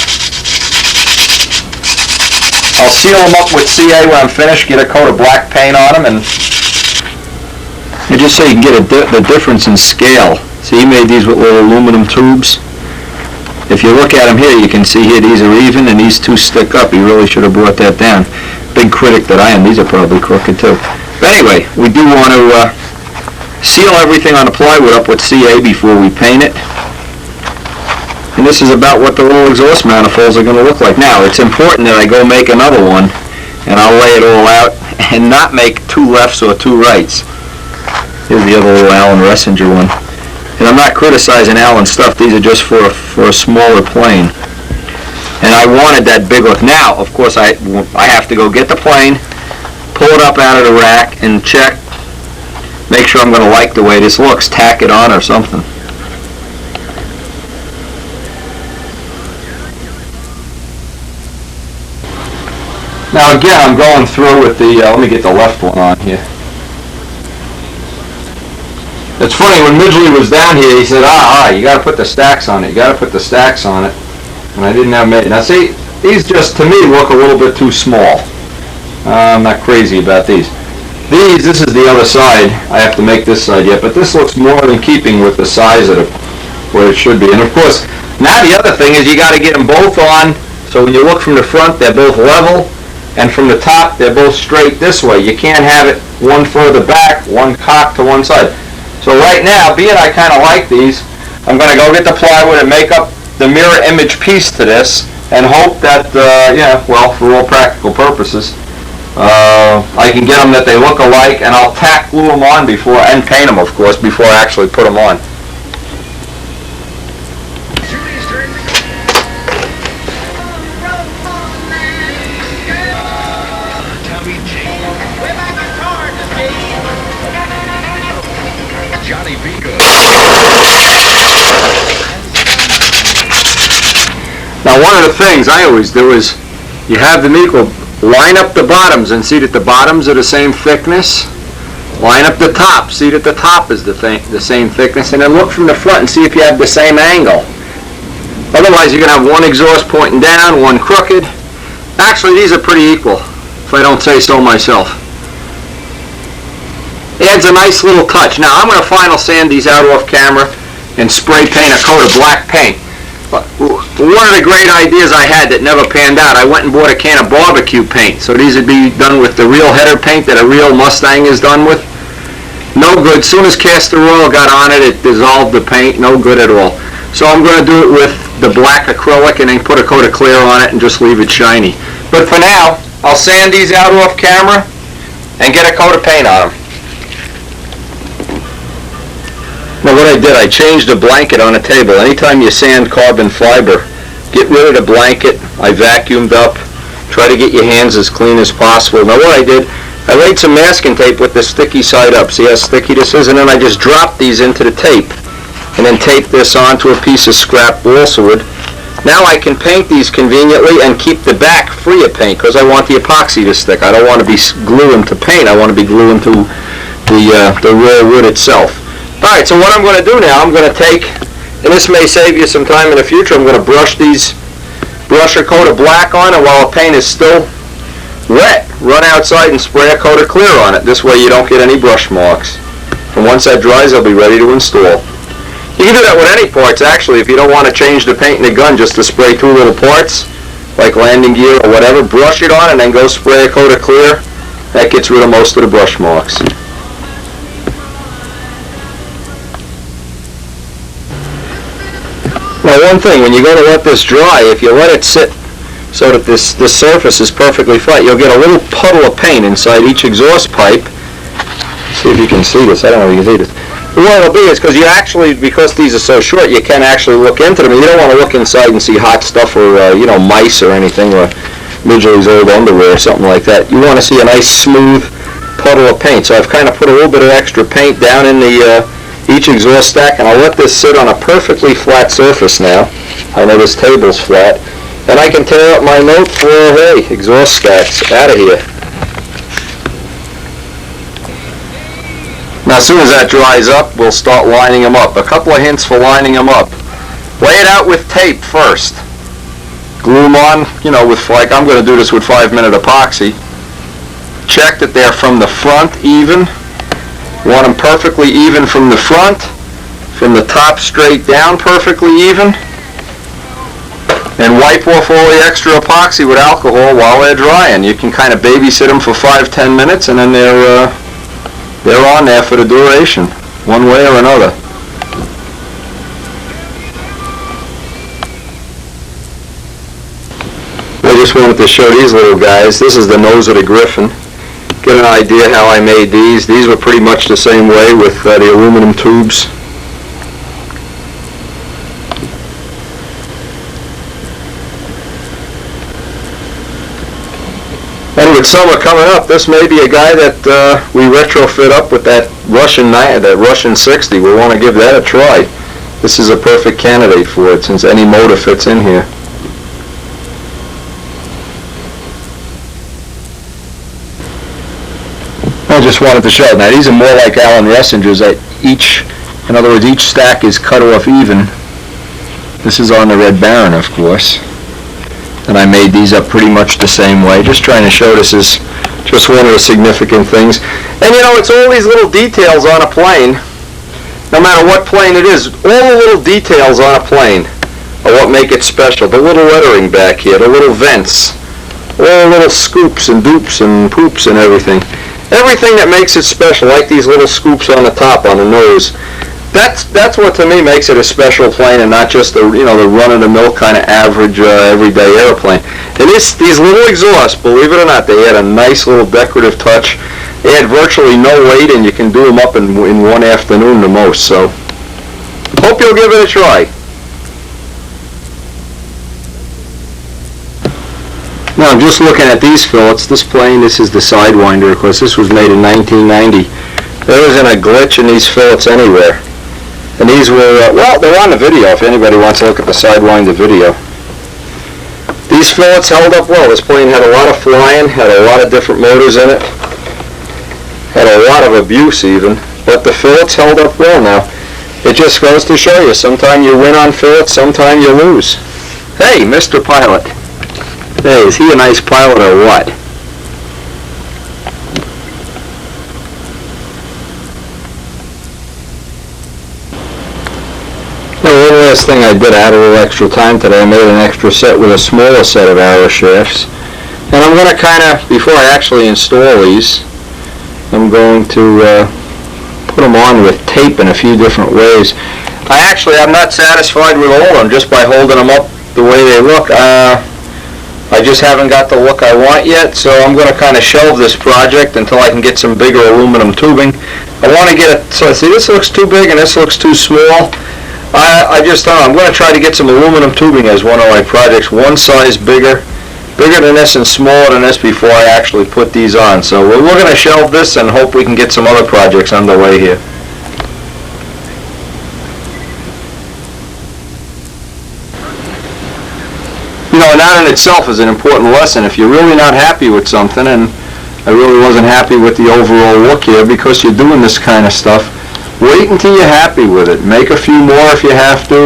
I'll seal them up with CA when I'm finished, get a coat of black paint on them, and just so you can get the difference in scale. See, he made these with little aluminum tubes. If you look at them here, you can see here these are even and these two stick up. He really should have brought that down. Big critic that I am, these are probably crooked too. But anyway, we do want to seal everything on the plywood up with CA before we paint it. And this is about what the little exhaust manifolds are going to look like. Now, it's important that I go make another one, and I'll lay it all out and not make two lefts or two rights. Here's the other little Allen Ressinger one. And I'm not criticizing Allen's stuff. These are just for a smaller plane. And I wanted that big look. Now, of course, I have to go get the plane, pull it up out of the rack, and check, make sure I'm going to like the way this looks. Tack it on or something. Now again, I'm going through with the, let me get the left one on here. It's funny, when Midgley was down here, he said, you got to put the stacks on it, you got to put the stacks on it. And I didn't have made. Now see, these just, to me, look a little bit too small. I'm not crazy about these. This is the other side. I have to make this side yet, but this looks more in keeping with the size of what it should be. And of course, now the other thing is you got to get them both on, so when you look from the front, they're both level, and from the top, they're both straight this way. You can't have it one further back, one cocked to one side. So right now, being I kind of like these, I'm going to go get the plywood and make up the mirror image piece to this, and hope that, well, for all practical purposes, I can get them that they look alike, and I'll tack glue them on before, and paint them, of course, before I actually put them on. Now, one of the things I always do is, you have them equal, line up the bottoms and see that the bottoms are the same thickness. Line up the top, see that the top is the same thickness, and then look from the front and see if you have the same angle. Otherwise, you're going to have one exhaust pointing down, one crooked. Actually, these are pretty equal, if I don't say so myself. Adds a nice little touch. Now, I'm going to final sand these out off camera and spray paint a coat of black paint. One of the great ideas I had that never panned out, I went and bought a can of barbecue paint. So these would be done with the real header paint that a real Mustang is done with. No good. As soon as castor oil got on it, it dissolved the paint. No good at all. So I'm going to do it with the black acrylic and then put a coat of clear on it and just leave it shiny. But for now, I'll sand these out off camera and get a coat of paint on them. Now what I did, I changed the blanket on a table. Anytime you sand carbon fiber, get rid of the blanket. I vacuumed up. Try to get your hands as clean as possible. Now what I did, I laid some masking tape with the sticky side up. See how sticky this is? And then I just dropped these into the tape. And then taped this onto a piece of scrap balsa wood. Now I can paint these conveniently and keep the back free of paint because I want the epoxy to stick. I don't want to be gluing to paint. I want to be gluing to the raw wood itself. Alright, so what I'm going to do now, I'm going to take, and this may save you some time in the future, I'm going to brush a coat of black on it while the paint is still wet. Run outside and spray a coat of clear on it. This way you don't get any brush marks. And once that dries, I'll be ready to install. You can do that with any parts, actually. If you don't want to change the paint in the gun, just to spray two little parts, like landing gear or whatever, brush it on and then go spray a coat of clear. That gets rid of most of the brush marks. Now one thing, when you're going to let this dry, if you let it sit so that this surface is perfectly flat, you'll get a little puddle of paint inside each exhaust pipe. Let's see if you can see this. I don't know if you can see this. What it'll be is because because these are so short, you can actually look into them. You don't want to look inside and see hot stuff or mice or anything, or Midgley's old underwear or something like that. You want to see a nice smooth puddle of paint. So I've kind of put a little bit of extra paint down in each exhaust stack, and I'll let this sit on a perfectly flat surface now. I know this table's flat. And I can tear up my note for, hey, exhaust stacks out of here. Now as soon as that dries up, we'll start lining them up. A couple of hints for lining them up. Lay it out with tape first. Glue them on, you know, with, like, I'm going to do this with 5-minute epoxy. Check that they're from the front even. Want them perfectly even from the front. From the top straight down perfectly even. And wipe off all the extra epoxy with alcohol while they're drying. You can kind of babysit them for 5-10 minutes, and then they're on there for the duration, one way or another. I just wanted to show these little guys. This is the nose of the Griffin. Get an idea how I made these. These were pretty much the same way with the aluminum tubes. And with summer coming up, this may be a guy that we retrofit up with that Russian 60. We'll want to give that a try. This is a perfect candidate for it since any motor fits in here. I just wanted to show. Now these are more like Allen Ressinger's. In other words, each stack is cut off even. This is on the Red Baron, of course. And I made these up pretty much the same way. Just trying to show this is just one of the significant things. And you know, it's all these little details on a plane. No matter what plane it is, all the little details on a plane are what make it special. The little lettering back here, the little vents, all the little scoops and dupes and poops and everything. Everything that makes it special, like these little scoops on the top, on the nose. That's what to me makes it a special plane and not just the the run-of-the-mill kind of average everyday airplane. And these little exhausts, believe it or not, they add a nice little decorative touch. They add virtually no weight, and you can do them up in one afternoon the most. So, hope you'll give it a try. Now I'm just looking at these fillets. This plane, this is the Sidewinder, of course. This was made in 1990. There isn't a glitch in these fillets anywhere. And these were, well, they're on the video if anybody wants to look at the Sidewinder video. These fillets held up well. This plane had a lot of flying, had a lot of different motors in it, had a lot of abuse even, but the fillets held up well now. It just goes to show you, sometime you win on fillets, sometime you lose. Hey, Mr. Pilot. Hey, is he a nice pilot or what? One last thing I did, I had a little extra time today. I made an extra set with a smaller set of arrow shafts. And I'm going to kind of, before I actually install these, I'm going to put them on with tape in a few different ways. I'm not satisfied with all of them just by holding them up the way they look. I just haven't got the look I want yet, so I'm going to kind of shelve this project until I can get some bigger aluminum tubing. I want to get it, so see, this looks too big and this looks too small. I just don't know. I'm going to try to get some aluminum tubing as one of my projects, one size bigger than this and smaller than this before I actually put these on. So we're going to shelve this and hope we can get some other projects underway here. You know, and that in itself is an important lesson. If you're really not happy with something, and I really wasn't happy with the overall look here because you're doing this kind of stuff, wait until you're happy with it. Make a few more if you have to.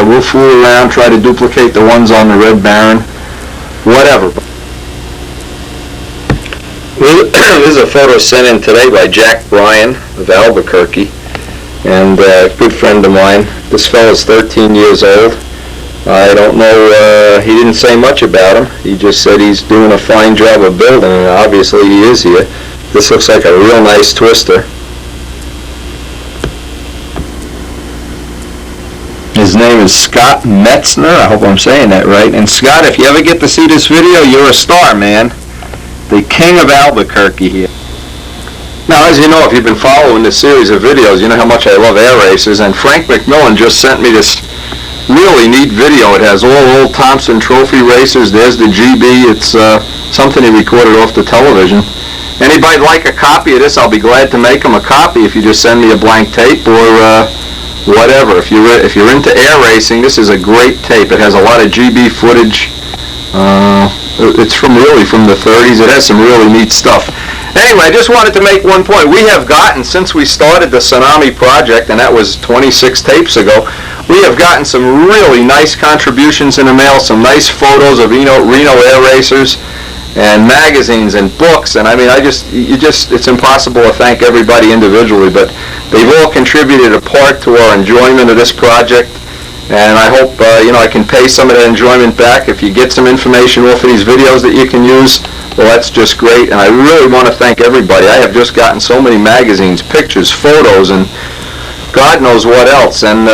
We'll fool around, try to duplicate the ones on the Red Baron, whatever. This is a photo sent in today by Jack Bryan of Albuquerque, and a good friend of mine. This fellow's 13 years old. I don't know, he didn't say much about him. He just said he's doing a fine job of building, and obviously he is here. This looks like a real nice twister. His name is Scott Metzner. I hope I'm saying that right. And Scott, if you ever get to see this video, you're a star, man. The king of Albuquerque here. Now, as you know, if you've been following this series of videos, you know how much I love air races, and Frank McMillan just sent me this really neat video. It has all old Thompson Trophy racers. There's the GB. It's something he recorded off the television. Anybody like a copy of this, I'll be glad to make them a copy if you just send me a blank tape or whatever. If you're into air racing, this is a great tape. It has a lot of GB footage. It's really from the 30s. It has some really neat stuff. Anyway, I just wanted to make one point. We have gotten, since we started the Tsunami project, and that was 26 tapes ago, We have gotten some really nice contributions in the mail, some nice photos of Reno air racers and magazines and books, and I mean, it's impossible to thank everybody individually, but they've all contributed a part to our enjoyment of this project, and I hope, I can pay some of that enjoyment back. If you get some information off of these videos that you can use, well, that's just great, and I really want to thank everybody. I have just gotten so many magazines, pictures, photos, and God knows what else, and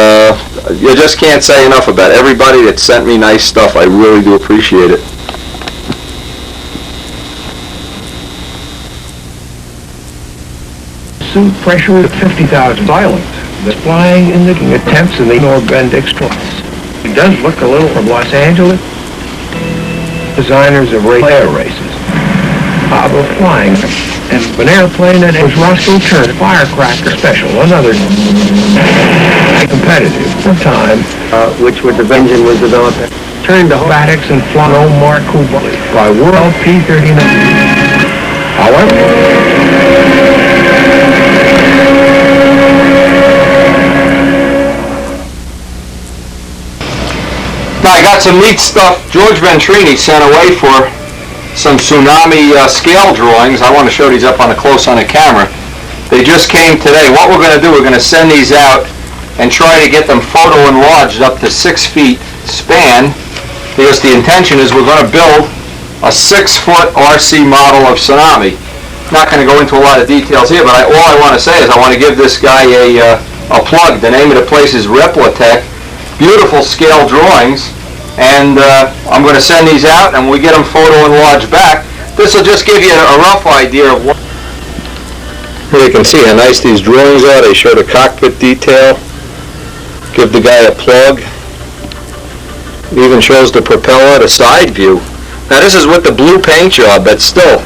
you just can't say enough about it. Everybody that sent me nice stuff, I really do appreciate it. Suit pressure at 50,000 silent. The flying in the attempts in the Norbend exploits. It does look a little from Los Angeles. Designers of air races. Of flying. And an airplane that was Roscoe Turner Firecracker Special, another competitive time, which with the engine was developed, turned to Vatics and Flano Mark Hubali by World P-39. However, now I got some neat stuff George Ventrini sent away for some Tsunami scale drawings. I want to show these up on the close on the camera. They just came today. What we're going to do, we're going to send these out and try to get them photo enlarged up to 6 feet span, because the intention is we're going to build a 6-foot RC model of Tsunami. Not going to go into a lot of details here, but all I want to say is I want to give this guy a plug. The name of the place is Reworking. Beautiful scale drawings. And I'm going to send these out, and we get them photo enlarged back. This will just give you a rough idea of what. Here you can see how nice these drawings are. They show the cockpit detail. Give the guy a plug. It even shows the propeller, the side view. Now this is with the blue paint job, but still,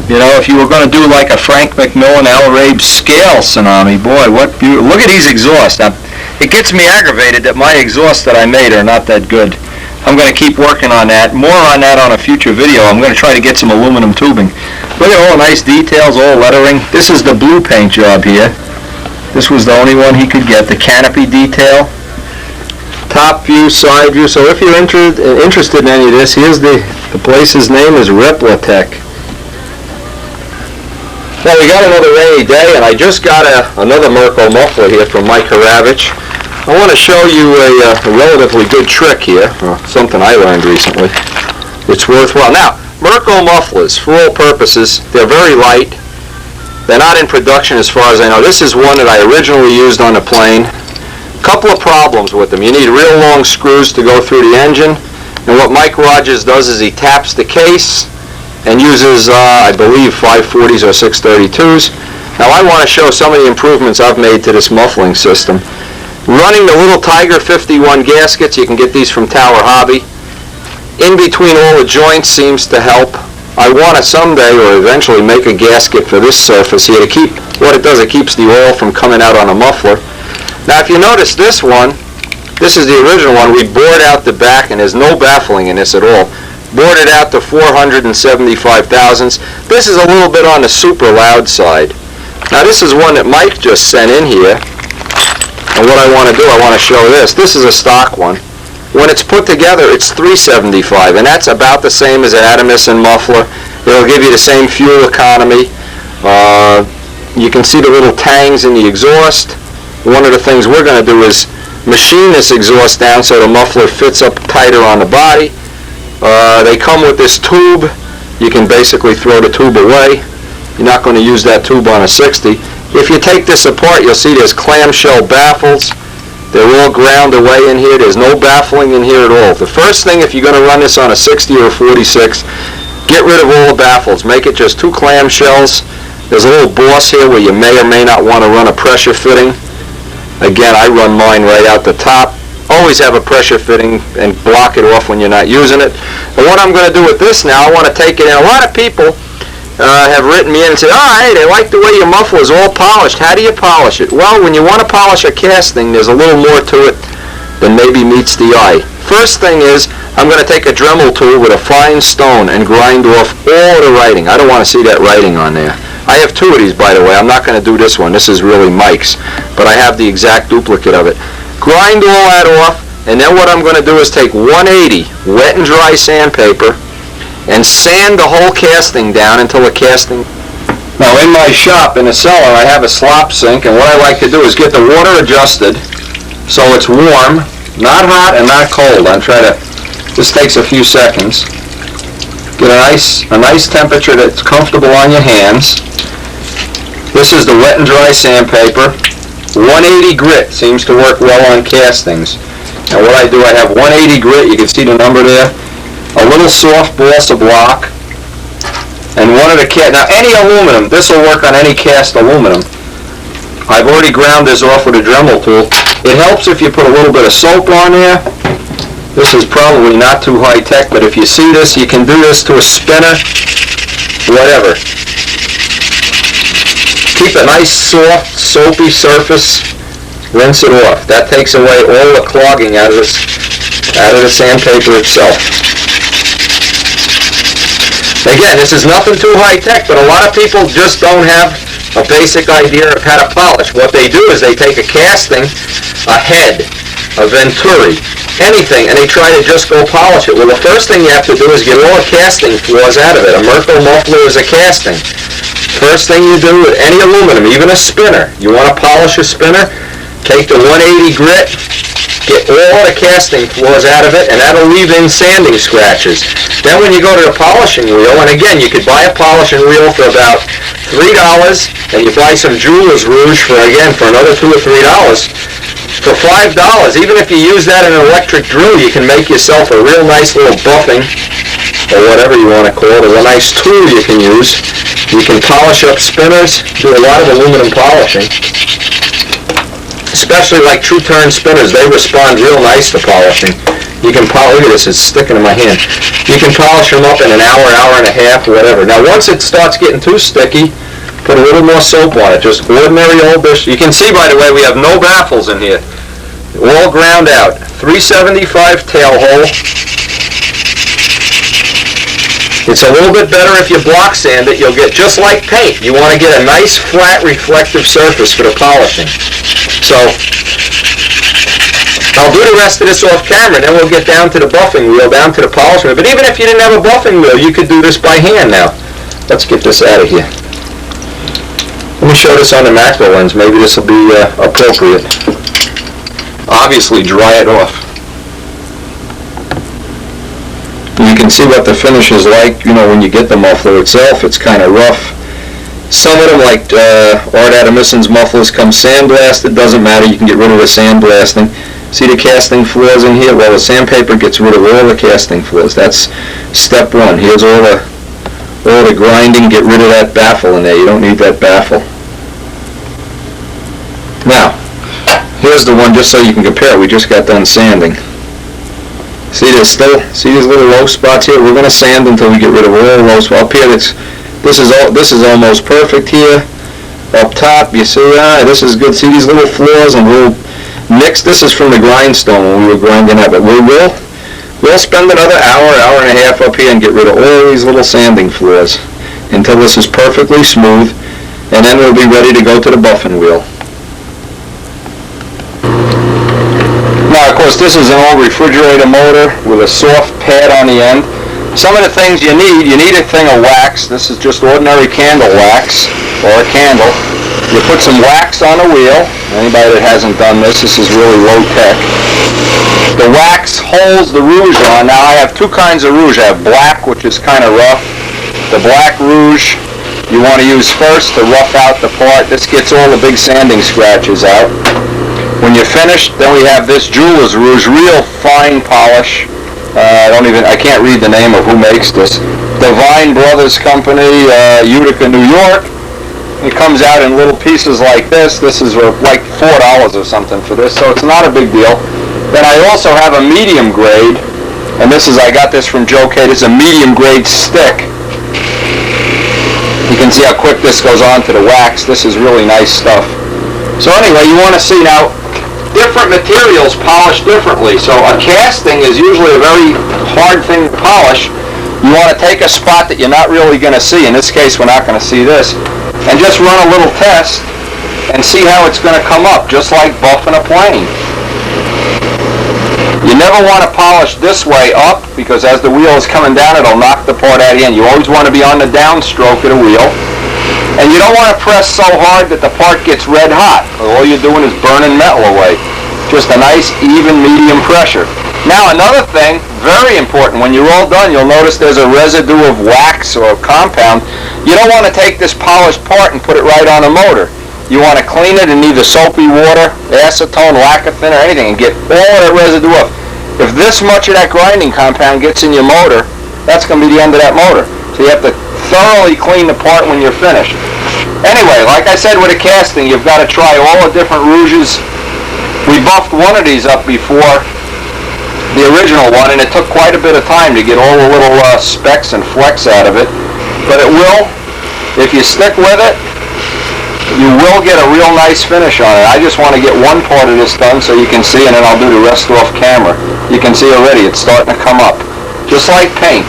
if you were going to do like a Frank McMillan L. Rabe scale Tsunami, boy, what beautiful. Look at these exhausts. Now, it gets me aggravated that my exhausts that I made are not that good. I'm going to keep working on that. More on that on a future video. I'm going to try to get some aluminum tubing. Look at all the nice details, all lettering. This is the blue paint job here. This was the only one he could get. The canopy detail. Top view, side view. So if you're interested in any of this, here's the place's name is Reworking. Well, we got another rainy day, and I just got another Merkle muffler here from Mike Haravich. I want to show you a relatively good trick here, something I learned recently. It's worthwhile. Now, Merkle mufflers, for all purposes, they're very light. They're not in production as far as I know. This is one that I originally used on the plane. Couple of problems with them. You need real long screws to go through the engine, and what Mike Rogers does is he taps the case and uses, I believe, 540s or 632s. Now I want to show some of the improvements I've made to this muffling system. Running the little Tiger 51 gaskets, you can get these from Tower Hobby. In between all the joints seems to help. I want to someday or eventually make a gasket for this surface here to keep, what it does, it keeps the oil from coming out on the muffler. Now if you notice this one, this is the original one, we bored out the back and there's no baffling in this at all. Bored it out to 475 thousandths. This is a little bit on the super loud side. Now this is one that Mike just sent in here. And what I want to do, I want to show this. This is a stock one. When it's put together, it's 375, and that's about the same as an Adamus and muffler. It'll give you the same fuel economy. You can see the little tangs in the exhaust. One of the things we're going to do is machine this exhaust down so the muffler fits up tighter on the body. They come with this tube. You can basically throw the tube away. You're not going to use that tube on a 60. If you take this apart, you'll see there's clamshell baffles. They're all ground away in here. There's no baffling in here at all. The first thing, if you're going to run this on a 60 or a 46, get rid of all the baffles. Make it just 2 clamshells. There's a little boss here where you may or may not want to run a pressure fitting. Again, I run mine right out the top. Always have a pressure fitting and block it off when you're not using it. And what I'm going to do with this now, I want to take it in. A lot of people have written me in and said, oh, hey, they like the way your muffler is all polished. How do you polish it? Well, when you want to polish a casting, there's a little more to it than maybe meets the eye. First thing is, I'm going to take a Dremel tool with a fine stone and grind off all the writing. I don't want to see that writing on there. I have 2 of these, by the way. I'm not going to do this one. This is really Mike's, but I have the exact duplicate of it. grind all that off, and then what I'm going to do is take 180 wet and dry sandpaper and sand the whole casting down until the casting... Now in my shop, in the cellar, I have a slop sink, and what I like to do is get the water adjusted so it's warm, not hot and not cold. This takes a few seconds. Get a nice temperature that's comfortable on your hands. This is the wet and dry sandpaper. 180 grit seems to work well on castings. Now what I do, I have 180 grit, you can see the number there, a little soft balsa block, and one of the now any aluminum, this will work on any cast aluminum. I've already ground this off with a Dremel tool. It helps if you put a little bit of soap on there. This is probably not too high tech, but if you see this, you can do this to a spinner, whatever. Keep a nice soft, soapy surface, rinse it off. That takes away all the clogging out of the sandpaper itself. Again, this is nothing too high tech, but a lot of people just don't have a basic idea of how to polish. What they do is they take a casting, a head, a venturi, anything, and they try to just go polish it. Well, the first thing you have to do is get all the casting flaws out of it. A Merkel muffler is a casting. First thing you do with any aluminum, even a spinner, you want to polish a spinner, take the 180 grit, get all the casting flaws out of it, and that'll leave in sanding scratches. Then when you go to the polishing wheel, and again, you could buy a polishing wheel for about $3, and you buy some jeweler's rouge for another $2 or $3. For $5, even if you use that in an electric drill, you can make yourself a real nice little buffing, or whatever you want to call it. There's a nice tool you can use. You can polish up spinners, do a lot of aluminum polishing. Especially like true turn spinners, they respond real nice to polishing. You can polish, look at this, it's sticking in my hand. You can polish them up in an hour, hour and a half, or whatever. Now once it starts getting too sticky, put a little more soap on it, just ordinary old dish. You can see, by the way, we have no baffles in here. All ground out. 375 tail hole. It's a little bit better if you block sand it. You'll get just like paint. You want to get a nice, flat, reflective surface for the polishing. So, I'll do the rest of this off camera, then we'll get down to the buffing wheel, down to the polishing wheel. But even if you didn't have a buffing wheel, you could do this by hand now. Let's get this out of here. Let me show this on the macro lens. Maybe this will be appropriate. Obviously, dry it off. You can see what the finish is like, when you get the muffler itself. It's kind of rough. Some of them, like Art Adamison's mufflers, come sandblasted. Doesn't matter, you can get rid of the sandblasting. See the casting flaws in here? Well, the sandpaper gets rid of all the casting flaws. That's step one. Here's all the grinding. Get rid of that baffle in there. You don't need that baffle. Now, here's the one just so you can compare. We just got done sanding. See these little low spots here? We're going to sand until we get rid of all the low spots. Up here, this is almost perfect here. Up top, you see, this is good. See these little flaws and little nicks? This is from the grindstone when we were grinding up. But we'll spend another hour, hour and a half up here and get rid of all these little sanding flaws until this is perfectly smooth, and then we'll be ready to go to the buffing wheel. Now, of course, this is an old refrigerator motor with a soft pad on the end. Some of the things you need a thing of wax. This is just ordinary candle wax, or a candle. You put some wax on the wheel. Anybody that hasn't done this is really low tech. The wax holds the rouge on. Now, I have two kinds of rouge. I have black, which is kind of rough. The black rouge you want to use first to rough out the part. This gets all the big sanding scratches out. When you're finished, then we have this jeweler's rouge, real fine polish. I can't read the name of who makes this. Divine Brothers Company, Utica, New York. It comes out in little pieces like this. This is like $4 or something for this, so it's not a big deal. Then I also have a medium grade, and I got this from Joe K. This is a medium grade stick. You can see how quick this goes on to the wax. This is really nice stuff. So anyway, you want to see now, different materials polish differently. So a casting is usually a very hard thing to polish. You want to take a spot that you're not really going to see. In this case, we're not going to see this. And just run a little test and see how it's going to come up, just like buffing a plane. You never want to polish this way up, because as the wheel is coming down, it'll knock the part out of the end. You always want to be on the downstroke of the wheel. And you don't want to press so hard that the part gets red hot. All you're doing is burning metal away. Just a nice, even, medium pressure. Now, another thing, very important, when you're all done, you'll notice there's a residue of wax or compound. You don't want to take this polished part and put it right on a motor. You want to clean it in either soapy water, acetone, lacquer thinner, anything, and get all that residue off. If this much of that grinding compound gets in your motor, that's going to be the end of that motor. So you have to thoroughly clean the part when you're finished. Anyway, like I said with a casting, you've got to try all the different rouges. We buffed one of these up before, the original one, and it took quite a bit of time to get all the little specks and flecks out of it. But it will, if you stick with it, you will get a real nice finish on it. I just want to get one part of this done so you can see, and then I'll do the rest off camera. You can see already it's starting to come up, just like paint.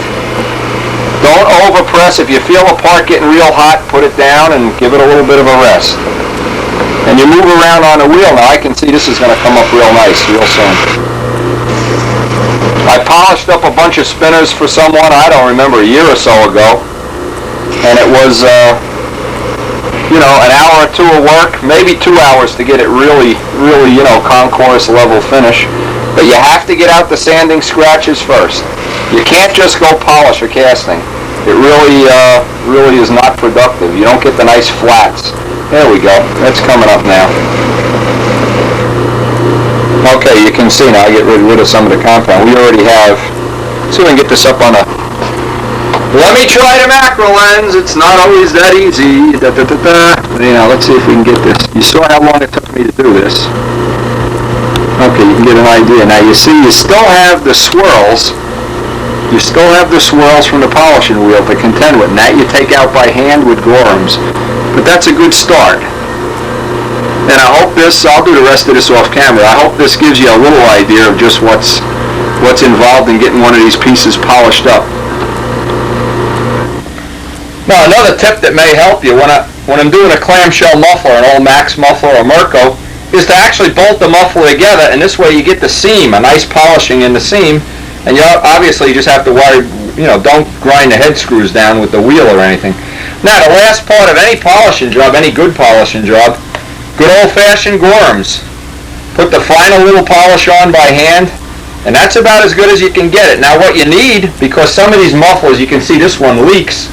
Don't overpress. If you feel a part getting real hot, put it down and give it a little bit of a rest. And you move around on the wheel. Now I can see this is going to come up real nice real soon. I polished up a bunch of spinners for someone, I don't remember, a year or so ago. And it was, you know, an hour or two of work, maybe 2 hours to get it really, you know, concourse level finish. But you have to get out the sanding scratches first. You can't just go polish a casting. It really is not productive. You don't get the nice flats. There we go. That's coming up now. Okay, you can see now I get rid of some of the compound. We already have. See if we can get this up on a... Let me try the macro lens. It's not always that easy. Now, let's see if we can get this. You saw how long it took me to do this. Okay, you can get an idea. Now, you see, you still have the swirls. You still have the swirls from the polishing wheel to contend with. And that you take out by hand with Gorhams. But that's a good start. And I hope this, I'll do the rest of this off camera, I hope this gives you a little idea of just what's involved in getting one of these pieces polished up. Now another tip that may help you when I'm doing a clamshell muffler, an old Max muffler or Merco, is to actually bolt the muffler together, and this way you get the seam, a nice polishing in the seam, and you obviously just have to worry, you know, don't grind the head screws down with the wheel or anything. Now the last part of any polishing job, any good polishing job, good old-fashioned Gorhams. Put the final little polish on by hand, and that's about as good as you can get it. Now what you need, because some of these mufflers, you can see this one leaks,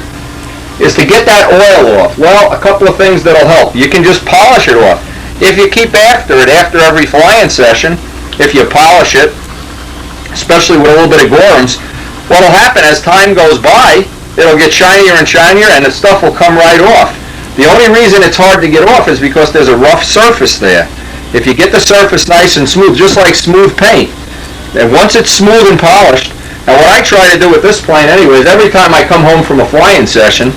is to get that oil off. Well, a couple of things that'll help. You can just polish it off. If you keep after it after every flying session, if you polish it, especially with a little bit of Gorhams, what'll happen as time goes by, it'll get shinier and shinier, and the stuff will come right off. The only reason it's hard to get off is because there's a rough surface there. If you get the surface nice and smooth, just like smooth paint, and once it's smooth and polished, and what I try to do with this plane anyway is every time I come home from a flying session,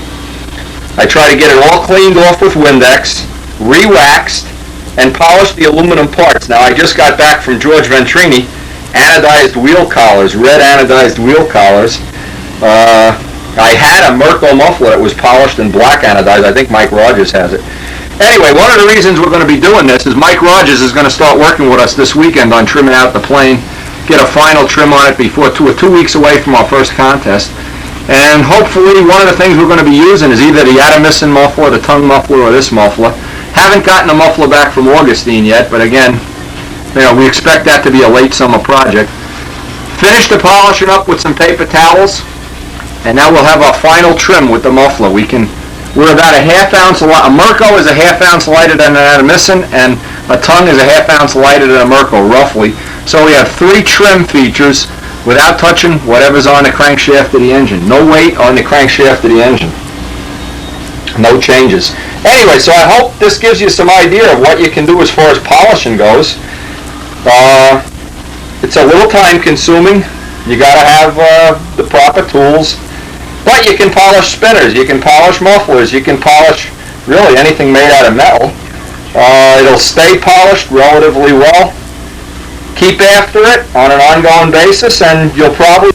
I try to get it all cleaned off with Windex, re-waxed, and polish the aluminum parts. Now I just got back from George Ventrini, anodized wheel collars, red anodized wheel collars. I had a Merco muffler that was polished and black anodized. I think Mike Rogers has it. Anyway, one of the reasons we're going to be doing this is Mike Rogers is going to start working with us this weekend on trimming out the plane, get a final trim on it before 2 weeks away from our first contest. And hopefully one of the things we're going to be using is either the Adamson muffler, the tongue muffler, or this muffler. Haven't gotten a muffler back from Augustine yet, but again, you know, we expect that to be a late summer project. Finish the polishing up with some paper towels, and now we'll have our final trim with the muffler. We're about a ½ ounce, a Merco is a ½ ounce lighter than an Adamson, and a tongue is a ½ ounce lighter than a Merco, roughly. So we have 3 trim features without touching whatever's on the crankshaft of the engine. No weight on the crankshaft of the engine. No changes. Anyway, so I hope this gives you some idea of what you can do as far as polishing goes. It's a little time consuming. You got to have the proper tools. But you can polish spinners, you can polish mufflers, you can polish really anything made out of metal. It'll stay polished relatively well. Keep after it on an ongoing basis, and you'll probably